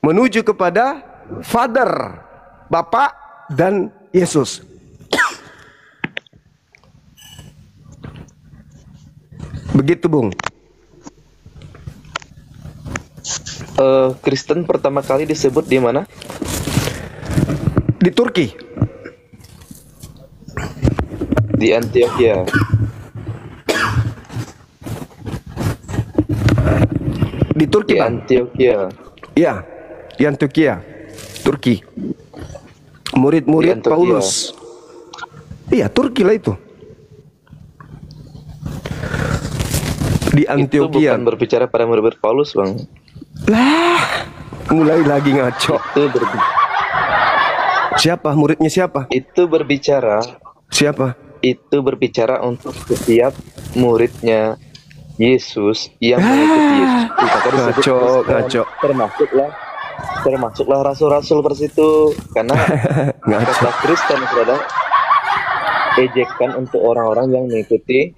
D: menuju kepada Father, Bapa, dan Yesus. Begitu, Bung.
E: Kristen pertama kali disebut di mana?
D: Di Turki.
E: Di Antioquia.
D: Di Turki,
E: Di
D: Bang.
E: Antioquia.
D: Ya, di Antioquia, Turki.
E: Di
D: Murid-murid
E: Antioquia.
D: Paulus. Iya, Turki lah itu. Di
E: Itu
D: Antioquia.
E: bukan berbicara pada murid Paulus, Bang.
D: Lah, mulai lagi ngaco. Siapa muridnya siapa?
E: Itu berbicara
D: Siapa?
E: untuk setiap muridnya Yesus yang mengikuti Yesus. Maka disebut
D: Ngaco.
E: termasuklah rasul-rasul seperti itu, karena
D: Ngaco.
E: kata Kristen adalah ejekan untuk orang-orang yang mengikuti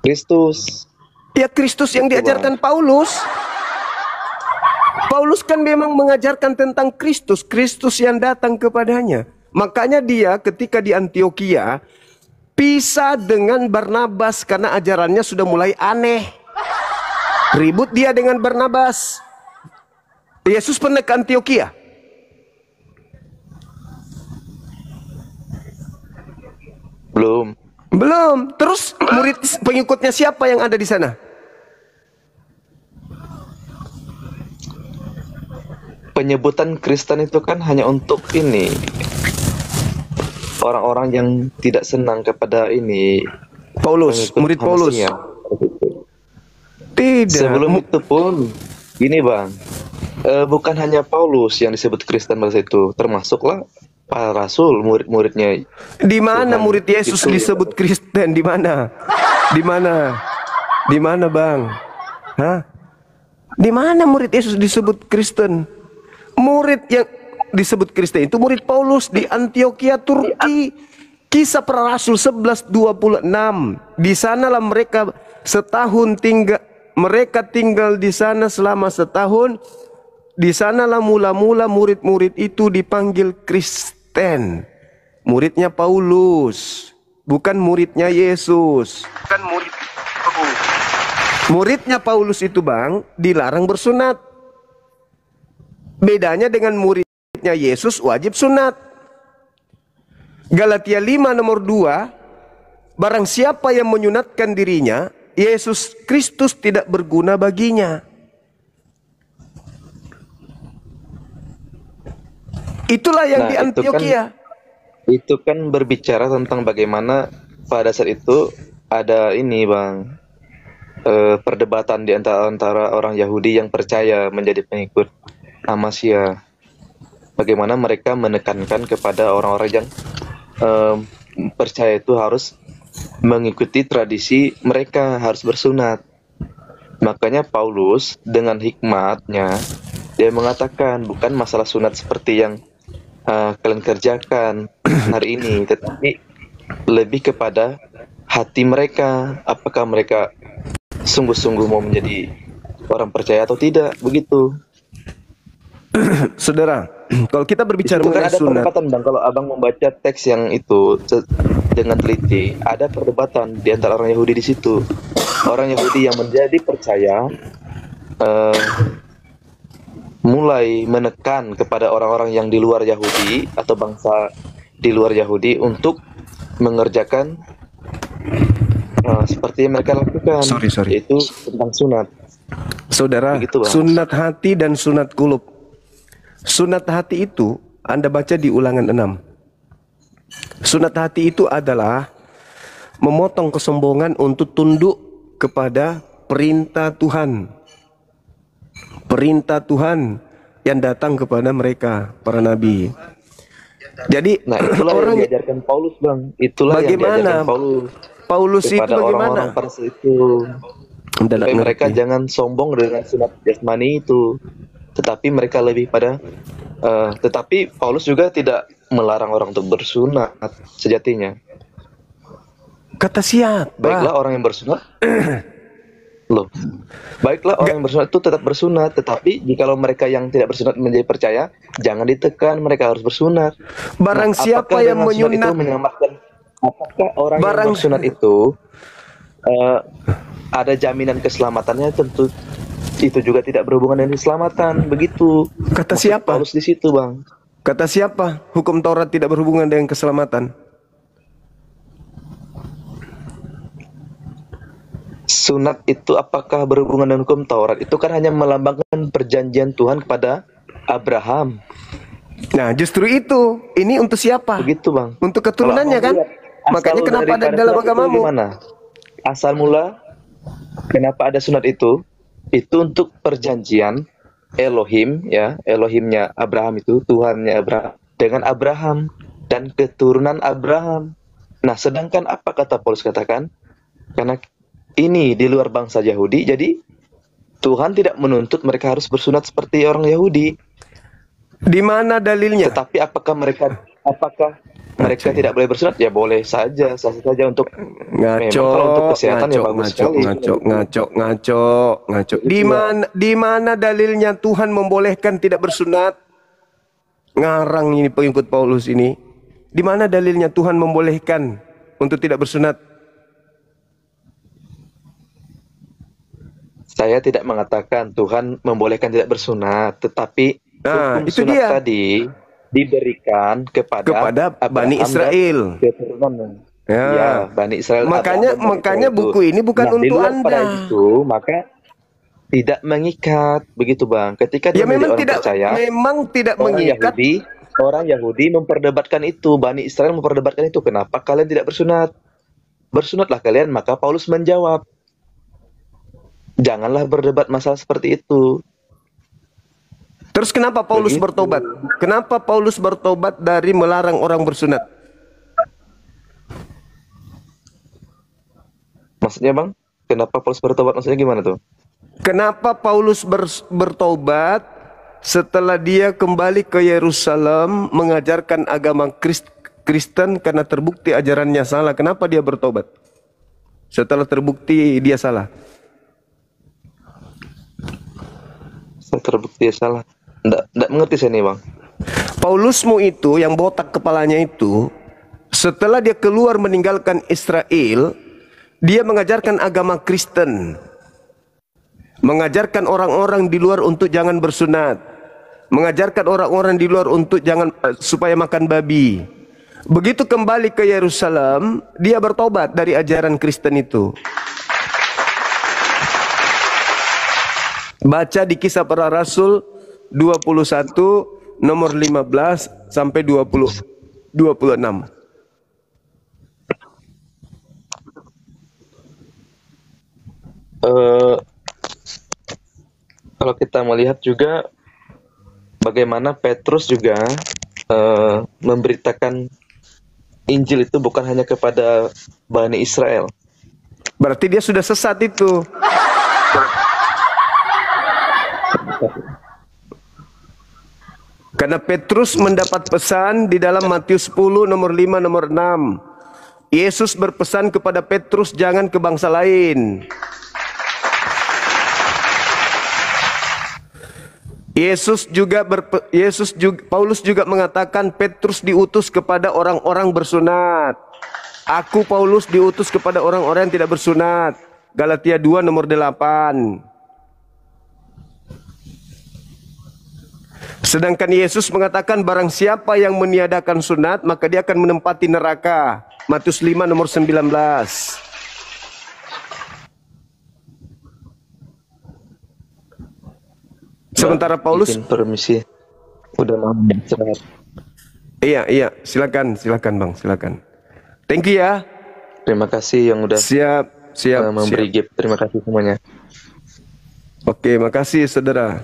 E: Kristus.
D: Ya, Kristus yang diajarkan Paulus. Paulus kan memang mengajarkan tentang Kristus, Kristus yang datang kepadanya. Makanya dia ketika di Antioquia pisah dengan Barnabas karena ajarannya sudah mulai aneh. Ribut dia dengan Barnabas. Yesus pernah ke Antioquia? Belum. Terus murid pengikutnya siapa yang ada di sana?
E: Penyebutan Kristen itu kan hanya untuk ini, orang-orang yang tidak senang kepada ini
D: Paulus,
E: pengikut
D: murid Paulus.
E: Hamasinya.
D: Tidak.
E: Sebelum itu pun gini, Bang, bukan hanya Paulus yang disebut Kristen pada itu, termasuklah para rasul, murid-muridnya.
D: Di mana
E: Tuhan,
D: murid Yesus
E: itu.
D: disebut Kristen? Di mana? Di mana? Di mana, Bang? Hah? Di mana murid Yesus disebut Kristen? Murid yang disebut Kristen itu murid Paulus di Antioquia, Turki. Kisah Para Rasul 11:26. Di sanalah mereka tinggal di sana selama setahun. Di sanalah mula-mula murid-murid itu dipanggil Kristen. Muridnya Paulus, bukan muridnya Yesus. Muridnya Paulus itu, Bang, dilarang bersunat. Bedanya dengan muridnya Yesus wajib sunat. Galatia 5 nomor 2, barang siapa yang menyunatkan dirinya, Yesus Kristus tidak berguna baginya. Itulah yang di Antioquia.
E: Itu kan berbicara tentang bagaimana pada saat itu ada ini, Bang, perdebatan di antara orang Yahudi yang percaya menjadi pengikut Hamasya. Bagaimana mereka menekankan kepada orang-orang yang percaya itu harus mengikuti tradisi mereka, harus bersunat. Makanya Paulus dengan hikmatnya dia mengatakan bukan masalah sunat seperti yang kalian kerjakan hari ini, tetapi lebih kepada hati mereka, apakah mereka sungguh-sungguh mau menjadi orang percaya atau tidak, begitu.
D: Saudara, kalau kita berbicara
E: Itu kan
D: mengenai
E: ada
D: sunat,
E: perdebatan, Bang. Kalau abang membaca teks yang itu dengan teliti, ada perdebatan di antara orang Yahudi di situ. Orang Yahudi yang menjadi percaya mulai menekan kepada orang-orang yang di luar Yahudi atau bangsa di luar Yahudi untuk mengerjakan seperti yang mereka lakukan,
D: Sorry.
E: yaitu tentang sunat.
D: saudara,
E: Begitu, Bang.
D: sunat hati dan sunat kulub. Sunat hati itu Anda baca di Ulangan 6. Sunat hati itu adalah memotong kesombongan untuk tunduk kepada perintah Tuhan. Perintah Tuhan yang datang kepada mereka, para nabi. Jadi
E: Nah, itulah
D: orang
E: yang diajarkan Paulus, Bang. Itulah yang
D: Bagaimana?
E: diajarkan
D: Paulus itu
E: kepada
D: bagaimana?
E: orang-orang pada saat itu.
D: Anda
E: Supaya
D: nggak
E: mereka
D: ngerti.
E: jangan sombong dengan sunat jasmani itu. tetapi mereka lebih pada tetapi Paulus juga tidak melarang orang untuk bersunat sejatinya.
D: Kata siapa?
E: Baiklah orang yang bersunat loh. Baiklah orang yang bersunat itu tetap bersunat, tetapi jikalau mereka yang tidak bersunat menjadi percaya, jangan ditekan, mereka harus bersunat.
D: Barang siapa
E: apakah
D: yang
E: dengan sunat itu
D: menyunat,
E: menyelamatkan? Apakah orang
D: Barang-
E: yang bersunat itu ada jaminan keselamatannya? Tentu itu juga tidak berhubungan dengan keselamatan. Begitu.
D: Kata
E: Maksud
D: siapa?
E: Paulus di situ, Bang.
D: Kata siapa hukum Taurat tidak berhubungan dengan keselamatan?
E: Sunat itu apakah berhubungan dengan hukum Taurat? Itu kan hanya melambangkan perjanjian Tuhan kepada Abraham.
D: Nah, justru itu. Ini untuk siapa?
E: Begitu, Bang.
D: Untuk keturunannya kan? Makanya kenapa ada dalam agamamu?
E: Gimana? Asal mula kenapa ada sunat itu? Itu untuk perjanjian Elohim, ya, Elohimnya Abraham itu, Tuhannya Abraham dengan Abraham dan keturunan Abraham. Nah, sedangkan apa kata Paulus katakan? Karena ini di luar bangsa Yahudi, jadi Tuhan tidak menuntut mereka harus bersunat seperti orang Yahudi.
D: Di mana dalilnya?
E: Tetapi apakah mereka tidak boleh bersunat? Ya boleh saja, sah saja untuk memang kalau untuk kesehatan ya bagus sekali.
D: Ngaco. Di mana dalilnya Tuhan membolehkan tidak bersunat? Ngarang ini pengikut Paulus ini. Di mana dalilnya Tuhan membolehkan untuk tidak bersunat?
E: Saya tidak mengatakan Tuhan membolehkan tidak bersunat, tetapi hukum
D: itu
E: sunat
D: dia.
E: tadi diberikan kepada
D: Bani
E: Abraham
D: Israel.
E: dan keturunannya.
D: Ya.
E: Ya, Bani Israel.
D: Makanya
E: Abraham dan
D: makanya
E: Israel itu.
D: buku ini bukan
E: Nah, di
D: untuk
E: luar pada
D: Anda.
E: itu, maka tidak mengikat, begitu Bang. Ketika dia
D: Ya memang
E: menjadi orang
D: tidak
E: percaya,
D: mengikat.
E: orang Yahudi memperdebatkan itu, Bani Israel memperdebatkan itu. Kenapa kalian tidak bersunat? Bersunatlah kalian. Maka Paulus menjawab, janganlah berdebat masalah seperti itu.
D: Terus kenapa Paulus
E: Begitu.
D: bertobat? Kenapa Paulus bertobat dari melarang orang bersunat?
E: Maksudnya Bang, kenapa Paulus bertobat? Maksudnya gimana tuh?
D: Kenapa Paulus bertobat setelah dia kembali ke Yerusalem mengajarkan agama Kristen karena terbukti ajarannya salah? Kenapa dia bertobat? Setelah terbukti dia salah.
E: Saya terbukti salah. Nggak mengerti saya nih Bang.
D: Paulusmu itu yang botak kepalanya itu, setelah dia keluar meninggalkan Israel, dia mengajarkan agama Kristen. Mengajarkan orang-orang di luar untuk jangan bersunat. Mengajarkan orang-orang di luar untuk jangan supaya makan babi. Begitu kembali ke Yerusalem, dia bertobat dari ajaran Kristen itu. Baca di Kisah Para Rasul 21 nomor 15 sampai 26.
E: Kalau kita melihat juga bagaimana Petrus juga memberitakan Injil itu bukan hanya kepada Bani Israel.
D: Berarti dia sudah sesat itu. Karena Petrus mendapat pesan di dalam Matius 10 nomor 5 nomor 6. Yesus berpesan kepada Petrus jangan ke bangsa lain. Paulus juga mengatakan Petrus diutus kepada orang-orang bersunat. Aku Paulus diutus kepada orang-orang yang tidak bersunat. Galatia 2 nomor 8. Sedangkan Yesus mengatakan barang siapa yang meniadakan sunat maka dia akan menempati neraka. Matius 5 nomor 19. Sementara Paulus,
E: izin permisi, udah mau istirahat.
D: iya, silakan Bang, silakan. Thank you ya.
E: Terima kasih yang udah
D: Siap.
E: memberi gift. Terima kasih semuanya.
D: Oke, makasih saudara.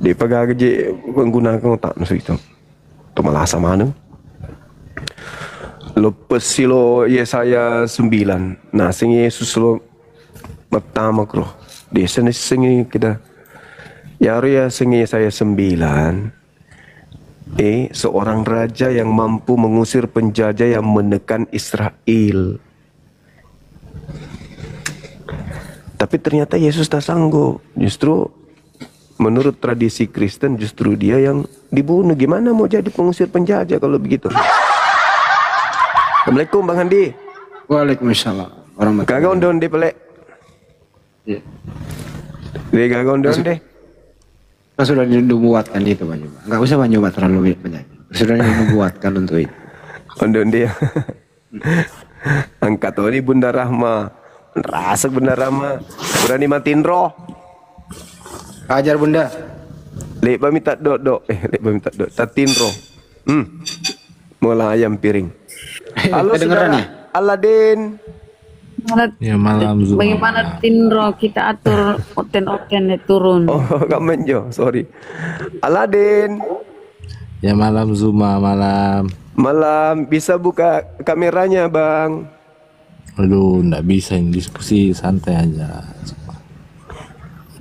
D: Di pagaji menggunakan otak nusu itu. Itu malah sama anu. Lepas silo Yesaya 9. Nah, sing Yesus lo pertama kro. Di sana sengi kita. Ya sengi saya 9. Seorang raja yang mampu mengusir penjajah yang menekan Israel. Tapi ternyata Yesus tak sanggup. Justru menurut tradisi Kristen justru dia yang dibunuh. Gimana mau jadi pengusir penjajah kalau begitu? Assalamualaikum Bang Handi.
C: Waalaikumsalam warahmatullahi
D: Kagak onde-onde pelek.
C: Iya.
D: Dia kagak onde-onde.
C: Kan sudah dibuatkan itu Pak Nyoba. Enggak usah Pak Nyoba terlalu banyak. Sudah dibuatkan untuk itu.
D: Onde-onde ya. Angkat ini Bunda Rahma. Rasak Bunda Rahma. Berani matiin roh.
C: Ajar Bunda.
D: Lek bami tak dok. Lek bami tak dok. Tatin roh. Mula ayam piring. Halo
C: Kedengeran
D: saudara.
C: ya?
D: Aladin.
F: Ya malam Zuma.
G: Bagaimana Tinro kita atur oten-oten turun.
D: Oh, Kak Menjo, sorry. Aladin.
F: Ya malam Zuma, malam.
D: Malam, bisa buka kameranya, Bang?
F: Aduh, nggak bisa ini diskusi santai aja.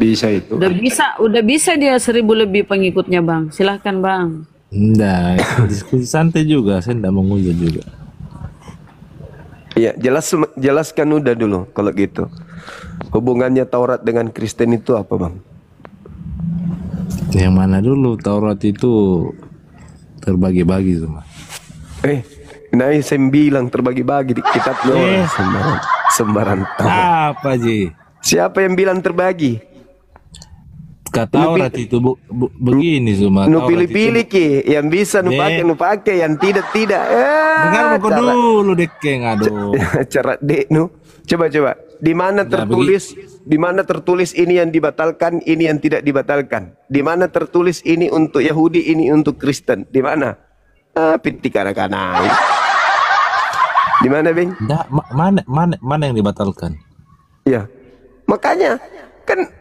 C: Bisa itu.
G: Udah bisa dia 1000 lebih pengikutnya Bang. Silahkan Bang.
F: Enggak, diskusi santai juga. Saya nggak mau ngujat juga.
D: Iya, jelaskan udah dulu kalau gitu. Hubungannya Taurat dengan Kristen itu apa, Bang?
F: Yang mana dulu Taurat itu terbagi-bagi Zuma.
D: Nah, saya bilang terbagi-bagi di kitab sembaran tahu.
F: Apa Ji?
D: Siapa yang bilang terbagi?
F: Kata Taurat itu begini Zuma.
D: Nu pilih-pilih ki, yang bisa nu pakai, yang tidak.
F: Dengar kok dulu dekeng, aduh.
D: Cara dek nu. Coba. Di mana tertulis? Di mana tertulis ini yang dibatalkan, ini yang tidak dibatalkan? Di mana tertulis ini untuk Yahudi, ini untuk Kristen? Di mana? Piti kana-kana. Di mana, Bang?
F: Nggak, mana yang dibatalkan?
D: Ya. Makanya kan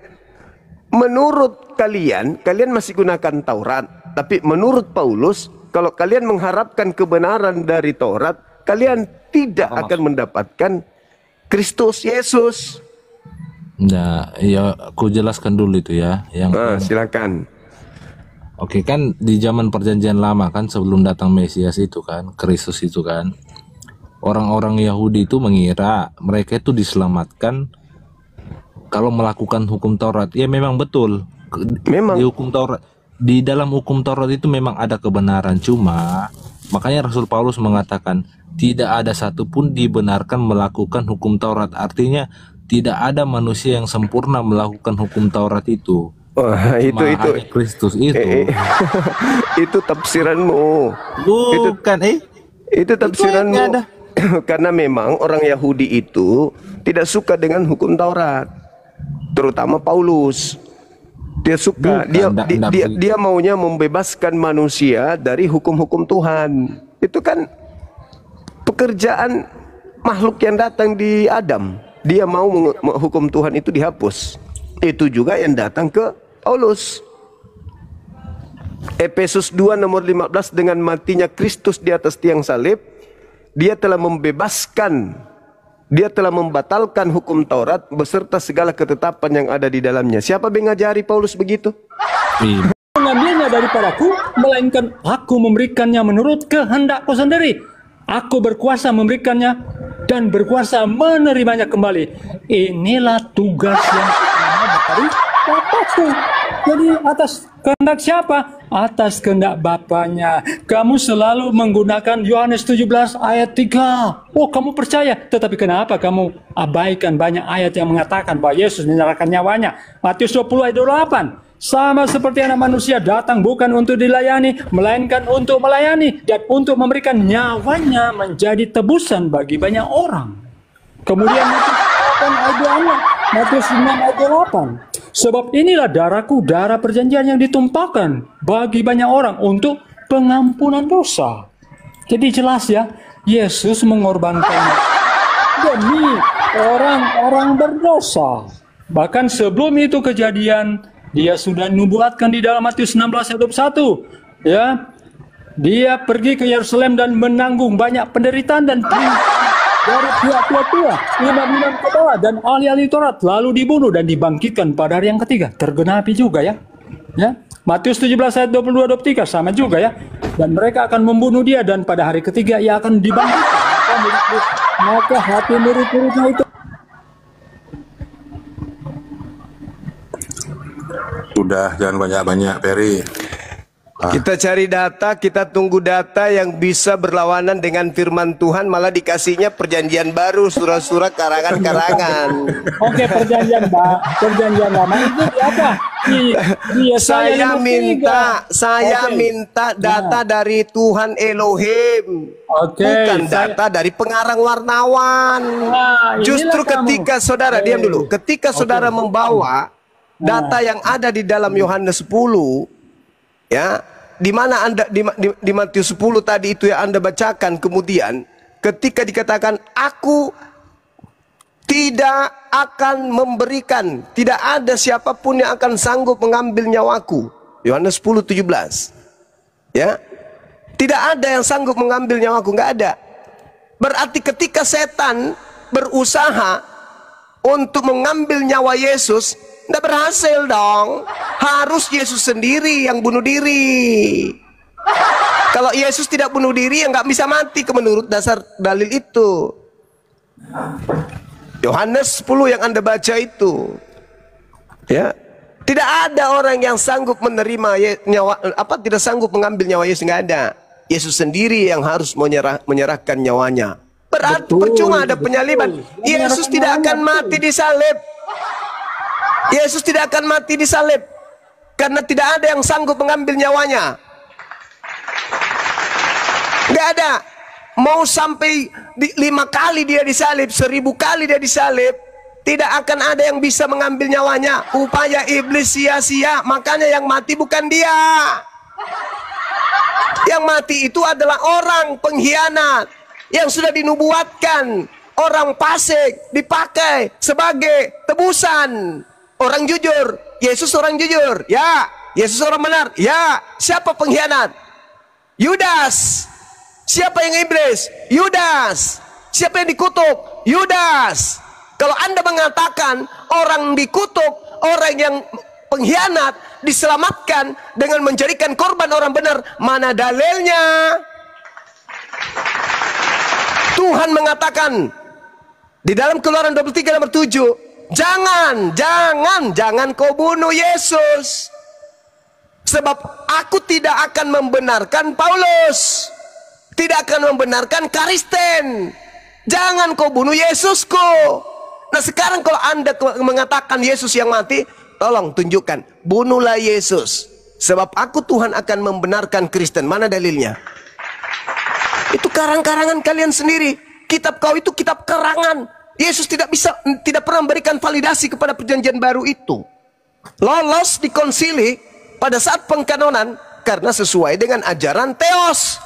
D: menurut kalian masih gunakan Taurat, tapi menurut Paulus, kalau kalian mengharapkan kebenaran dari Taurat, kalian tidak akan mendapatkan Kristus Yesus.
F: Nah, ya aku jelaskan dulu itu ya.
D: Silakan.
F: Oke, kan di zaman perjanjian lama kan sebelum datang Mesias itu kan, Kristus itu kan, orang-orang Yahudi itu mengira mereka itu diselamatkan kalau melakukan hukum Taurat. Ya memang betul.
D: Memang
F: di hukum Taurat, di dalam hukum Taurat itu memang ada kebenaran, cuma makanya Rasul Paulus mengatakan tidak ada satupun dibenarkan melakukan hukum Taurat. Artinya tidak ada manusia yang sempurna melakukan hukum Taurat itu.
D: Itu
F: Kristus itu.
D: Itu tafsiranmu.
F: Bukan
D: itu tafsiranmu. Karena memang orang Yahudi itu tidak suka dengan hukum Taurat. Terutama Paulus. Dia suka, dia maunya membebaskan manusia dari hukum-hukum Tuhan. Itu kan pekerjaan makhluk yang datang di Adam. Dia mau hukum Tuhan itu dihapus. Itu juga yang datang ke Paulus. Efesus 2 nomor 15, dengan matinya Kristus di atas tiang salib, dia telah membebaskan, dia telah membatalkan hukum Taurat beserta segala ketetapan yang ada di dalamnya. Siapa yang ngajari Paulus begitu?
A: Mengambilnya daripadaku, melainkan aku memberikannya menurut kehendakku sendiri. Aku berkuasa memberikannya dan berkuasa menerimanya kembali. Inilah tugas yang pertama dari Bapakku. Jadi atas kehendak siapa? Atas kehendak Bapaknya. Kamu selalu menggunakan Yohanes 17 ayat 3. Oh, kamu percaya. Tetapi kenapa kamu abaikan banyak ayat yang mengatakan bahwa Yesus menyerahkan nyawanya? Matius 20 ayat 28. Sama seperti anak manusia datang bukan untuk dilayani, melainkan untuk melayani dan untuk memberikan nyawanya menjadi tebusan bagi banyak orang. Kemudian Matius 6 ayat 8. Sebab inilah darahku, darah perjanjian yang ditumpahkan bagi banyak orang untuk pengampunan dosa. Jadi jelas ya, Yesus mengorbankannya demi orang-orang berdosa. Bahkan sebelum itu kejadian, dia sudah nubuatkan di dalam Matius 16 ayat 21. Ya, dia pergi ke Yerusalem dan menanggung banyak penderitaan dan dari pihak tua-tua, imam-imam kepala dan ahli-ahli Taurat, lalu dibunuh dan dibangkitkan pada hari yang ketiga. Tergenapi juga ya. Ya. Matius 17 ayat 22-23 sama juga ya. Dan mereka akan membunuh dia dan pada hari ketiga ia akan dibangkitkan. Maka hati murid-muridnya itu
H: Udah, jangan banyak-banyak, Peri.
D: Kita cari data, kita tunggu data yang bisa berlawanan dengan firman Tuhan, malah dikasihnya perjanjian baru, surah-surah karangan-karangan.
A: Oke, perjanjian lama itu apa?
D: Saya minta data dari Tuhan Elohim, bukan data dari pengarang wartawan. Justru ketika saudara diam dulu, ketika saudara membawa data yang ada di dalam Yohanes 10, ya, di mana Anda di Matius 10 tadi itu yang Anda bacakan, kemudian ketika dikatakan aku tidak akan memberikan, tidak ada siapapun yang akan sanggup mengambil nyawaku. Yohanes 10:17. Ya. Tidak ada yang sanggup mengambil nyawaku, nggak ada. Berarti ketika setan berusaha untuk mengambil nyawa Yesus, nggak berhasil dong. Harus Yesus sendiri yang bunuh diri. Kalau Yesus tidak bunuh diri, ya nggak bisa mati menurut dasar dalil itu. Yohanes 10 yang Anda baca itu, ya, tidak ada orang yang sanggup menerima nyawa, tidak sanggup mengambil nyawa Yesus, nggak ada. Yesus sendiri yang harus menyerahkan nyawanya. Berarti percuma ada penyaliban. Yesus tidak akan mati di salib. Yesus tidak akan mati di salib karena tidak ada yang sanggup mengambil nyawanya. Nggak ada. Mau sampai 5 kali dia disalib, 1000 kali dia disalib, tidak akan ada yang bisa mengambil nyawanya. Upaya iblis sia-sia. Makanya yang mati bukan dia. Yang mati itu adalah orang pengkhianat yang sudah dinubuatkan, orang fasik, dipakai sebagai tebusan. Orang jujur, Yesus orang jujur, ya. Yesus orang benar, ya. Siapa pengkhianat? Yudas. Siapa yang iblis? Yudas. Siapa yang dikutuk? Yudas. Kalau Anda mengatakan orang dikutuk, orang yang pengkhianat diselamatkan dengan menjadikan korban orang benar, mana dalilnya? Tuhan mengatakan di dalam Keluaran 23 nomor 7, jangan kau bunuh Yesus, sebab aku tidak akan membenarkan Paulus, tidak akan membenarkan Kristen. Jangan kau bunuh Yesusku. Nah sekarang kalau Anda mengatakan Yesus yang mati, tolong tunjukkan, bunuhlah Yesus, sebab aku Tuhan akan membenarkan Kristen. Mana dalilnya? Itu karang-karangan kalian sendiri. Kitab kau itu kitab karangan. Yesus tidak pernah memberikan validasi kepada perjanjian baru itu. Lolos di konsili pada saat pengkanonan karena sesuai dengan ajaran Theos,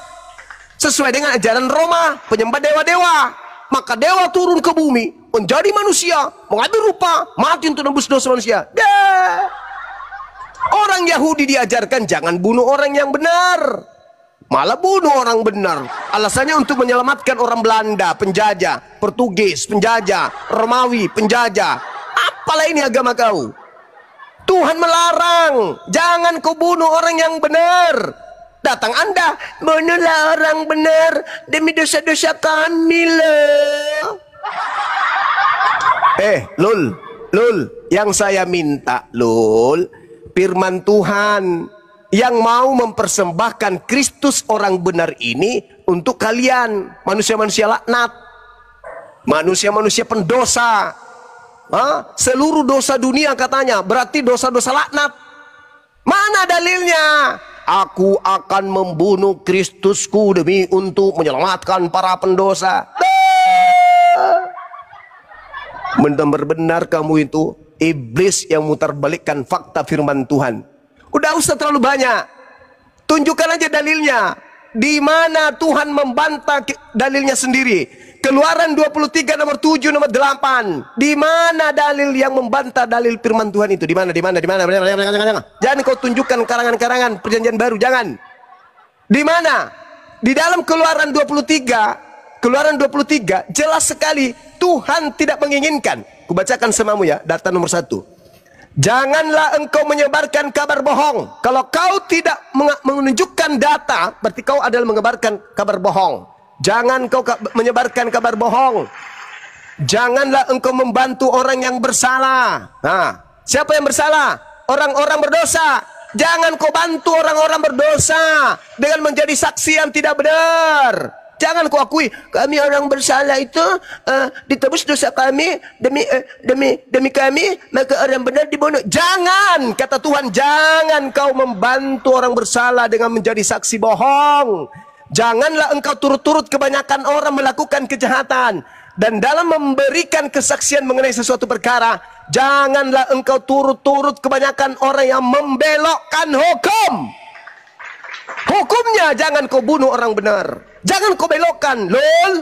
D: sesuai dengan ajaran Roma, penyembah dewa-dewa. Maka dewa turun ke bumi, menjadi manusia, mengambil rupa, mati untuk nebus dosa manusia. Orang Yahudi diajarkan jangan bunuh orang yang benar, malah bunuh orang benar. Alasannya untuk menyelamatkan orang Belanda, penjajah, Portugis, penjajah, Romawi, penjajah. Apalah ini agama kau? Tuhan melarang, jangan kau bunuh orang yang benar. Datang Anda, bunuhlah orang benar demi dosa-dosa kami loh. Lul, yang saya minta, Lul, firman Tuhan yang mau mempersembahkan Kristus orang benar ini untuk kalian, manusia-manusia laknat, manusia-manusia pendosa. Seluruh dosa dunia katanya, berarti dosa-dosa laknat. Mana dalilnya? Aku akan membunuh Kristusku demi untuk menyelamatkan para pendosa. Benar-benar kamu itu iblis yang mutarbalikkan fakta firman Tuhan. Udah usah terlalu banyak. Tunjukkan aja dalilnya. Di mana Tuhan membantah dalilnya sendiri. Keluaran 23 nomor 7 nomor 8. Di mana dalil yang membantah dalil firman Tuhan itu? Di mana? Jangan kau tunjukkan karangan-karangan perjanjian baru, jangan. Di mana? Di dalam Keluaran 23 Keluaran 23 jelas sekali Tuhan tidak menginginkan. Kubacakan semamu ya, data nomor 1. Janganlah engkau menyebarkan kabar bohong. Kalau kau tidak menunjukkan data, berarti kau adalah menyebarkan kabar bohong. Jangan kau menyebarkan kabar bohong. Janganlah engkau membantu orang yang bersalah. Nah, siapa yang bersalah? Orang-orang berdosa. Jangan kau bantu orang-orang berdosa dengan menjadi saksi yang tidak benar. Jangan kau akui kami orang bersalah itu ditebus dosa kami demi kami, maka orang benar dibunuh. Jangan, kata Tuhan, jangan kau membantu orang bersalah dengan menjadi saksi bohong. Janganlah engkau turut-turut kebanyakan orang melakukan kejahatan. Dan dalam memberikan kesaksian mengenai sesuatu perkara, janganlah engkau turut-turut kebanyakan orang yang membelokkan hukum. Hukumnya jangan kau bunuh orang benar. Jangan kau belokkan, lol.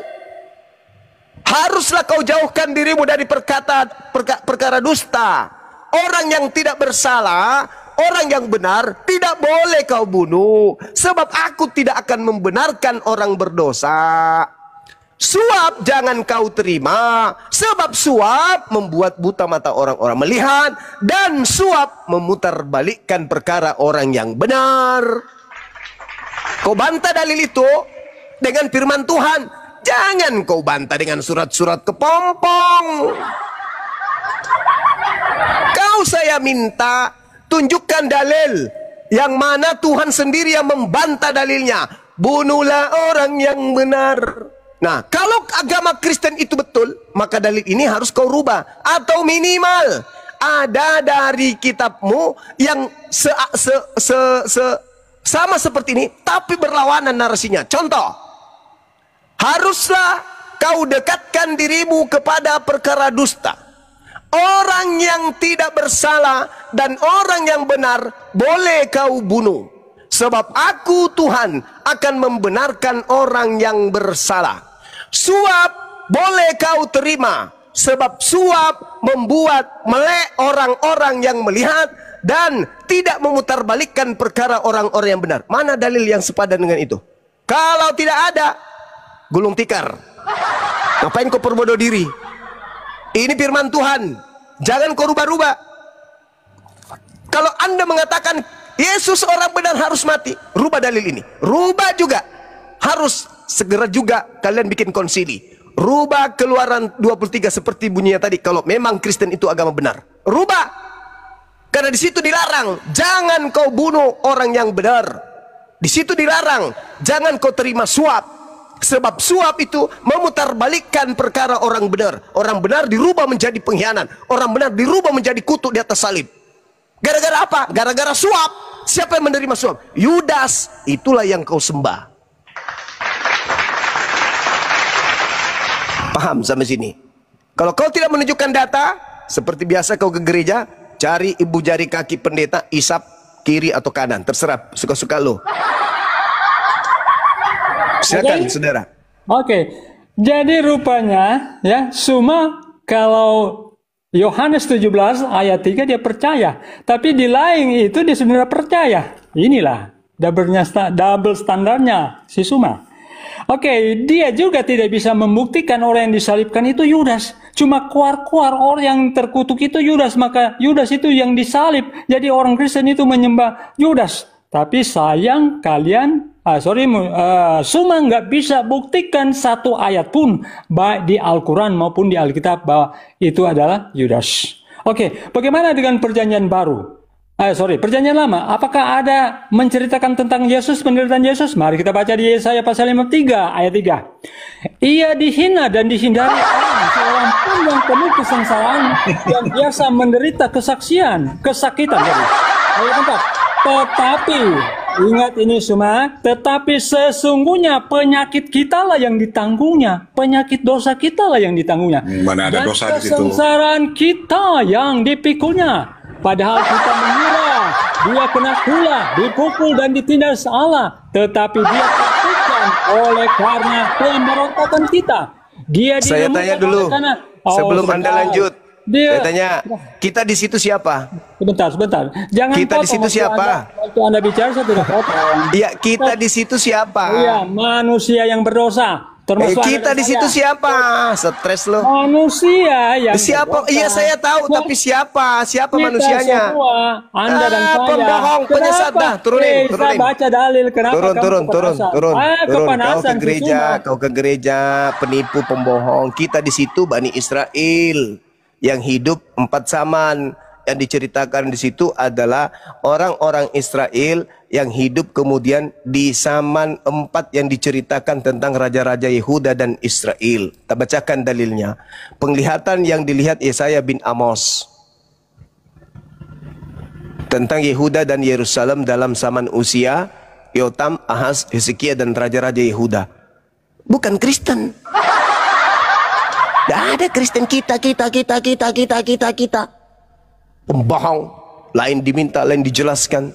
D: Haruslah kau jauhkan dirimu dari perkara dusta. Orang yang tidak bersalah, orang yang benar, tidak boleh kau bunuh. Sebab aku tidak akan membenarkan orang berdosa. Suap jangan kau terima. Sebab suap membuat buta mata orang-orang melihat. Dan suap memutarbalikkan perkara orang yang benar. Kau bantah dalil itu dengan firman Tuhan. Jangan kau bantah dengan surat-surat kepompong. Kau saya minta tunjukkan dalil yang mana Tuhan sendiri yang membantah dalilnya. Bunuhlah orang yang benar. Nah, kalau agama Kristen itu betul, maka dalil ini harus kau rubah. Atau minimal ada dari kitabmu yang sama seperti ini, tapi berlawanan narasinya. Contoh, haruslah kau dekatkan dirimu kepada perkara dusta. Orang yang tidak bersalah dan orang yang benar boleh kau bunuh. Sebab aku Tuhan akan membenarkan orang yang bersalah. Suap boleh kau terima. Sebab suap membuat melek orang-orang yang melihat dan tidak memutarbalikkan perkara orang-orang yang benar. Mana dalil yang sepadan dengan itu? Kalau tidak ada, gulung tikar. Ngapain kau perbodoh diri? Ini firman Tuhan. Jangan kau rubah-rubah. Kalau Anda mengatakan Yesus orang benar harus mati, rubah dalil ini. Rubah juga. Harus segera juga kalian bikin konsili. Rubah Keluaran 23 seperti bunyinya tadi. Kalau memang Kristen itu agama benar, rubah. Karena di situ dilarang, jangan kau bunuh orang yang benar. Di situ dilarang, jangan kau terima suap. Sebab suap itu memutarbalikkan perkara orang benar. Orang benar dirubah menjadi pengkhianat. Orang benar dirubah menjadi kutuk di atas salib. Gara-gara apa? Gara-gara suap. Siapa yang menerima suap? Yudas. Itulah yang kau sembah. Paham sampai sini? Kalau kau tidak menunjukkan data, seperti biasa kau ke gereja, cari ibu jari kaki pendeta, isap kiri atau kanan, terserah, suka-suka lo. Silakan, saudara.
A: Oke. Jadi rupanya ya, Suma kalau Yohanes 17 ayat 3 dia percaya, tapi di lain itu dia sebenarnya percaya. Inilah double standarnya si Suma. Oke, dia juga tidak bisa membuktikan orang yang disalibkan itu Yudas. Cuma keluar-keluar orang yang terkutuk itu Yudas. Maka Yudas itu yang disalib. Jadi orang Kristen itu menyembah Yudas. Tapi sayang kalian, Suma nggak bisa buktikan satu ayat pun, baik di Al-Quran maupun di Alkitab, bahwa itu adalah Yudas. Oke, bagaimana dengan perjanjian baru? Perjanjian lama, apakah ada menceritakan tentang Yesus, penderitaan Yesus? Mari kita baca di Yesaya pasal 53 ayat 3. Ia dihina dan dihindari orang, seorang pun yang penuh kesengsaraan, yang biasa menderita kesakitan. Ayat 4. Tetapi, ingat ini semua, tetapi sesungguhnya penyakit kita lah yang ditanggungnya, penyakit dosa kita lah yang ditanggungnya,
H: Mana ada
A: dan
H: dosa di situ?
A: kesengsaraan kita yang dipikulnya. Padahal kita mengira dia kena kula, dipukul dan ditindas Allah, tetapi dia tertekan oleh karena pemberontakan kita.
D: Saya tanya dulu, sebelum Anda lanjut. Saya tanya, kita di situ siapa?
A: Sebentar. Jangan
D: kita di situ siapa?
A: Waktu anda bicara saya tidak potong.
D: Iya, kita di situ siapa?
A: Iya, manusia yang berdosa. Termasuk
D: kita
A: Anda dan
D: di situ
A: saya.
D: siapa? Stres lo.
A: Manusia yang
D: Siapa?
A: berdosa.
D: Iya saya tahu,
A: Nah,
D: tapi siapa? Siapa
A: kita
D: manusianya?
A: semua, Anda dan saya.
D: Pembohong, penyesat dah. Turunin,
A: Saya
D: turunin.
A: baca dalil kenapa
D: Turun,
A: kamu
D: turun, turun,
A: kepanasan.
D: turun, turun. Kau
A: Kepanasan
D: ke gereja,
A: sesungguhnya.
D: kau ke gereja, penipu, pembohong. Kita di situ Bani Israel yang hidup 4 zaman. Yang diceritakan di situ adalah orang-orang Israel yang hidup kemudian di zaman 4 yang diceritakan tentang raja-raja Yehuda dan Israel. Kita bacakan dalilnya. Penglihatan yang dilihat Yesaya bin Amos tentang Yehuda dan Yerusalem dalam zaman Usia, Yotam, Ahaz, Hezekia dan raja-raja Yehuda. Bukan Kristen. Tidak ada Kristen kita. Pembohong. Lain diminta, lain dijelaskan.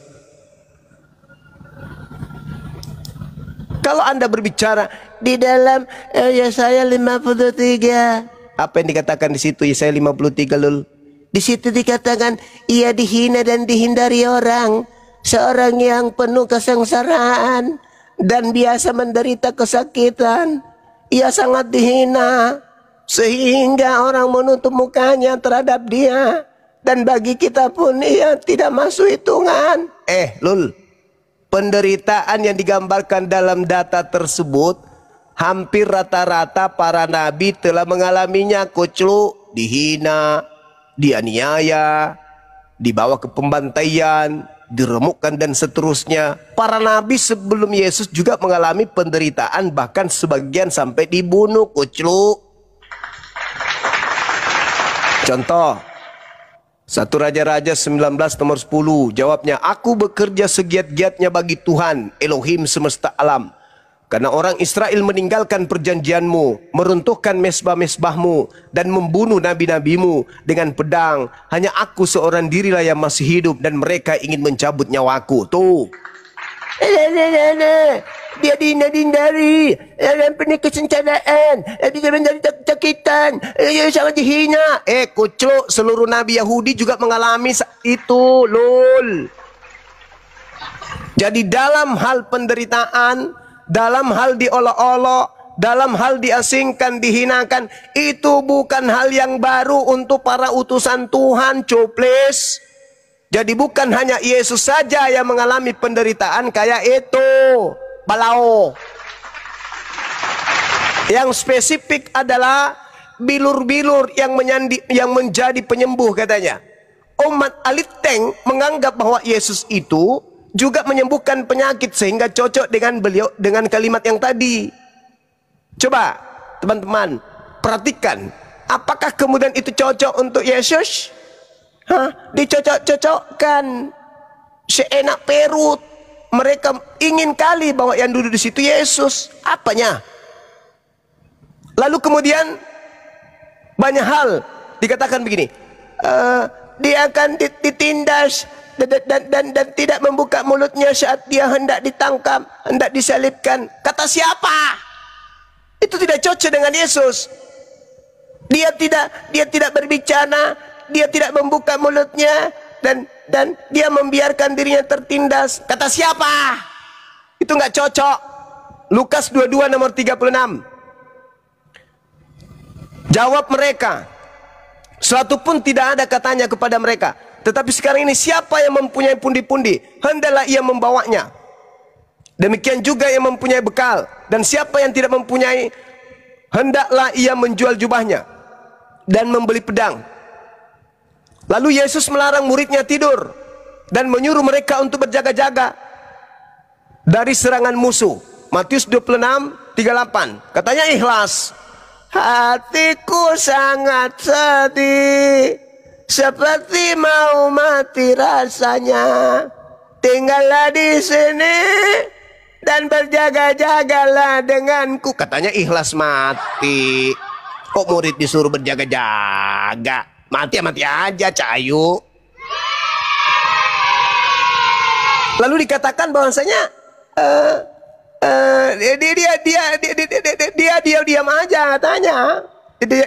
D: Kalau Anda berbicara di dalam Yesaya 53, apa yang dikatakan di situ Yesaya 53 lul? Di situ dikatakan ia dihina dan dihindari orang, seorang yang penuh kesengsaraan dan biasa menderita kesakitan. Ia sangat dihina sehingga orang menutup mukanya terhadap dia. Dan bagi kita pun ia tidak masuk hitungan. Lul, penderitaan yang digambarkan dalam data tersebut hampir rata-rata para nabi telah mengalaminya. Kuclu, dihina, dianiaya, dibawa ke pembantaian, diremukkan dan seterusnya. Para nabi sebelum Yesus juga mengalami penderitaan, bahkan sebagian sampai dibunuh. Kuclu. Contoh 1 Raja-Raja 19 nomor 10. Jawabnya, aku bekerja segiat-giatnya bagi Tuhan Elohim semesta alam. Karena orang Israel meninggalkan perjanjianmu, meruntuhkan mesbah-mesbahmu, dan membunuh nabi-nabimu dengan pedang. Hanya aku seorang dirilah yang masih hidup, dan mereka ingin mencabut nyawaku. Tuh. Dia dihindari, dan penuh kesenjangan, dia menjadi sakitan, dia sangat dihina. Kucuk, seluruh nabi Yahudi juga mengalami itu, lul. Jadi dalam hal penderitaan, dalam hal diolok-olok, dalam hal diasingkan, dihinakan, itu bukan hal yang baru untuk para utusan Tuhan, cuplis. Jadi bukan hanya Yesus saja yang mengalami penderitaan kayak itu, balau. Yang spesifik adalah bilur-bilur yang menjadi penyembuh katanya. Umat Aliteng menganggap bahwa Yesus itu juga menyembuhkan penyakit sehingga cocok dengan beliau dengan kalimat yang tadi. Coba teman-teman perhatikan, apakah kemudian itu cocok untuk Yesus? Dicocok-cocokkan seenak perut. Mereka ingin kali bahwa yang duduk di situ Yesus. Apanya? Lalu kemudian banyak hal dikatakan begini, dia akan ditindas dan tidak membuka mulutnya saat dia hendak ditangkap, hendak disalibkan. Kata siapa? Itu tidak cocok dengan Yesus. Dia tidak berbicara, dia tidak membuka mulutnya, dan dia membiarkan dirinya tertindas. Kata siapa? Itu nggak cocok. Lukas 22 nomor 36. Jawab mereka, suatu pun tidak ada katanya kepada mereka. Tetapi sekarang ini siapa yang mempunyai pundi-pundi, hendaklah ia membawanya. Demikian juga yang mempunyai bekal, dan siapa yang tidak mempunyai, hendaklah ia menjual jubahnya dan membeli pedang. Lalu Yesus melarang muridnya tidur dan menyuruh mereka untuk berjaga-jaga dari serangan musuh. Matius 26:38. Katanya ikhlas. Hatiku sangat sedih, seperti mau mati rasanya. Tinggallah di sini dan berjaga-jagalah denganku. Katanya ikhlas mati. Kok murid disuruh berjaga-jaga? Mati aja cayu. Lalu dikatakan bahwasanya dia diam aja katanya. Dia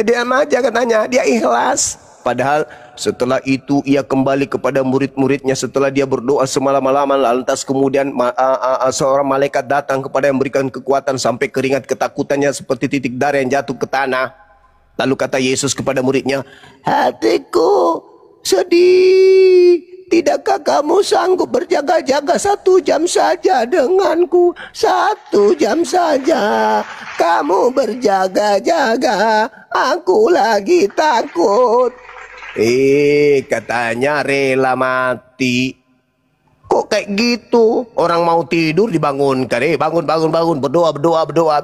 D: diam aja katanya. Dia ikhlas. Padahal Setelah itu ia kembali kepada murid-muridnya setelah dia berdoa semalam-malaman. Lantas kemudian seorang malaikat datang kepada yang memberikan kekuatan sampai keringat ketakutannya seperti titik darah yang jatuh ke tanah. Lalu kata Yesus kepada muridnya, hatiku sedih. Tidakkah kamu sanggup berjaga-jaga 1 jam saja denganku? 1 jam saja kamu berjaga-jaga. Aku lagi takut. Katanya rela mati. Kok kayak gitu? Orang mau tidur dibangunkan. Bangun, bangun, bangun. Berdoa, berdoa, berdoa.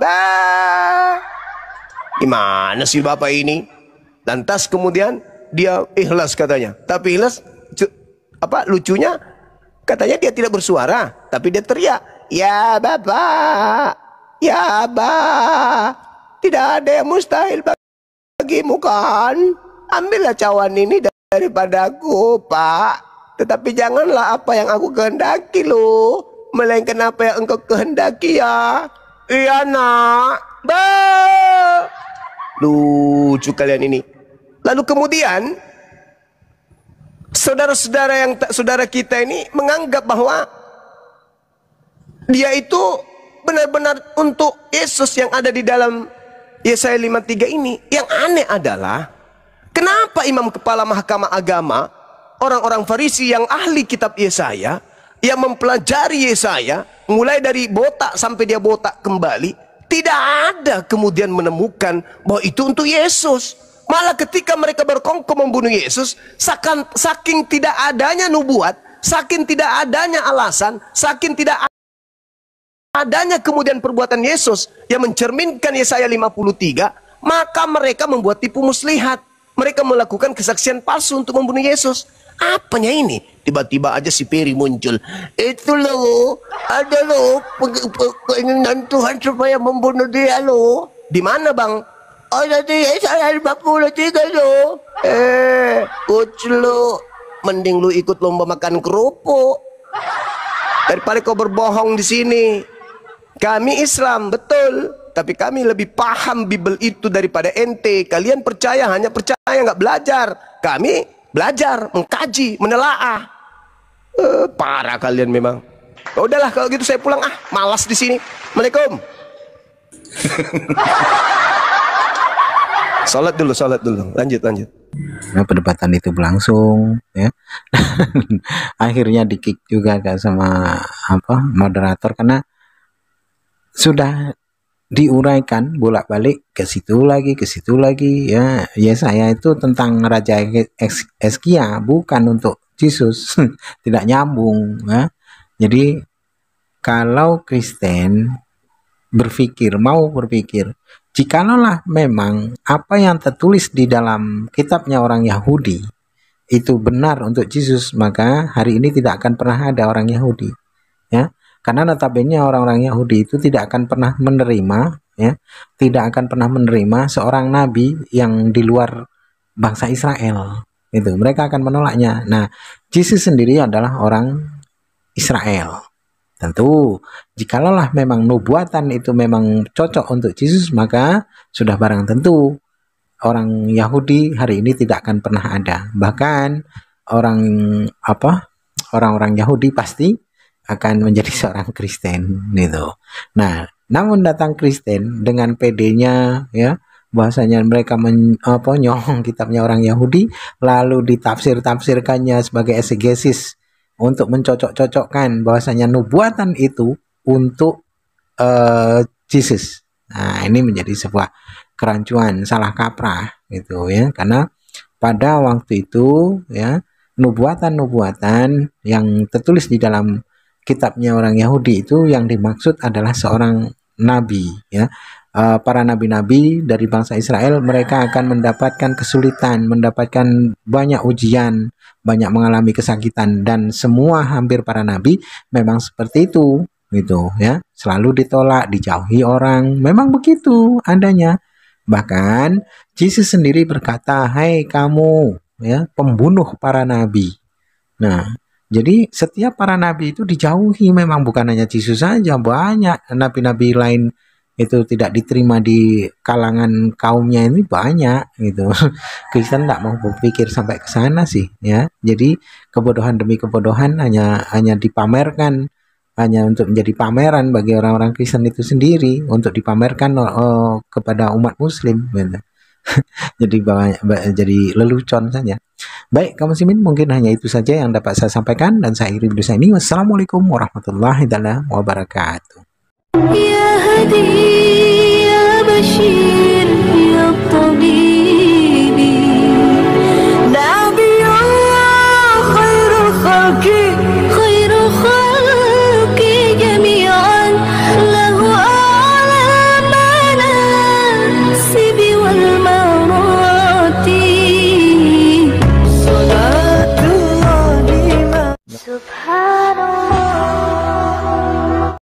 D: Gimana sih bapak ini? Lantas kemudian dia ikhlas katanya. Tapi ikhlas, lucunya katanya dia tidak bersuara. Tapi dia teriak. Ya bapak, ya abah. Tidak ada yang mustahil bagimu kan? Ambillah cawan ini daripadaku, Pak. Tetapi janganlah apa yang aku kehendaki loh, melainkan apa yang engkau kehendaki ya. Iya nak. Lucu kalian ini. Lalu kemudian saudara kita ini menganggap bahwa dia itu benar-benar untuk Yesus yang ada di dalam Yesaya 53 ini. Yang aneh adalah kenapa imam kepala mahkamah agama, orang-orang Farisi yang ahli kitab Yesaya, yang mempelajari Yesaya, mulai dari botak sampai dia botak kembali, tidak ada kemudian menemukan bahwa itu untuk Yesus. Malah ketika mereka berkongkol membunuh Yesus, saking tidak adanya nubuat, saking tidak adanya alasan, saking tidak adanya kemudian perbuatan Yesus yang mencerminkan Yesaya 53, maka mereka membuat tipu muslihat. Mereka melakukan kesaksian palsu untuk membunuh Yesus. Apanya ini? Tiba-tiba aja si Peri muncul. Itu loh, ada loh keinginan Tuhan supaya membunuh dia loh. Di mana bang? Oh tadi Yesaya 53 loh. Kuclu, mending lu ikut lomba makan kerupuk daripada kau berbohong di sini. Kami Islam betul, tapi kami lebih paham Bible itu daripada ente. Kalian percaya, hanya percaya nggak belajar. Kami belajar, mengkaji, menelaah. Parah kalian memang. Ya udahlah kalau gitu saya pulang malas di sini. Assalamualaikum. Salat dulu. Lanjut.
C: Nah, perdebatan itu berlangsung ya. Akhirnya di-kick juga kan sama moderator karena sudah diuraikan bolak-balik ke situ lagi ya. Saya itu tentang Raja Hizkia, bukan untuk Yesus. Tidak nyambung ya. Jadi kalau Kristen mau berpikir jikalau memang apa yang tertulis di dalam kitabnya orang Yahudi itu benar untuk Yesus, maka hari ini tidak akan pernah ada orang Yahudi ya. Karena notabene orang-orang Yahudi itu tidak akan pernah menerima seorang nabi yang di luar bangsa Israel. Itu mereka akan menolaknya. Nah, Yesus sendiri adalah orang Israel. Tentu, jikalau memang nubuatan itu memang cocok untuk Yesus, maka sudah barang tentu orang Yahudi hari ini tidak akan pernah ada. Bahkan orang-orang Yahudi pasti akan menjadi seorang Kristen gitu. Nah, namun datang Kristen dengan PD-nya ya, bahasanya mereka nyolong kitabnya orang Yahudi lalu ditafsirkannya sebagai exegesis untuk mencocok-cocokkan bahwasanya nubuatan itu untuk Yesus. Nah, ini menjadi sebuah kerancuan, salah kaprah gitu ya, karena pada waktu itu ya nubuatan-nubuatan yang tertulis di dalam kitabnya orang Yahudi itu yang dimaksud adalah seorang nabi ya. Para nabi-nabi dari bangsa Israel mereka akan mendapatkan kesulitan, mendapatkan banyak ujian, banyak mengalami kesakitan, dan semua hampir para nabi memang seperti itu gitu ya, selalu ditolak, dijauhi orang, memang begitu adanya. Bahkan Yesus sendiri berkata, "Hai kamu ya pembunuh para nabi." Nah, jadi setiap para nabi itu dijauhi, memang bukan hanya Yesus saja, banyak nabi-nabi lain itu tidak diterima di kalangan kaumnya ini banyak gitu. Kristen tidak mau berpikir sampai ke sana sih ya. Jadi kebodohan demi kebodohan hanya dipamerkan, hanya untuk menjadi pameran bagi orang-orang Kristen itu sendiri, untuk dipamerkan kepada umat Muslim gitu. Jadi lelucon saja. Baik, kaum muslimin, mungkin hanya itu saja yang dapat saya sampaikan dan saya akhiri video saya ini. Wassalamualaikum warahmatullahi wabarakatuh.
B: يا هدي يا بشير يا طبيب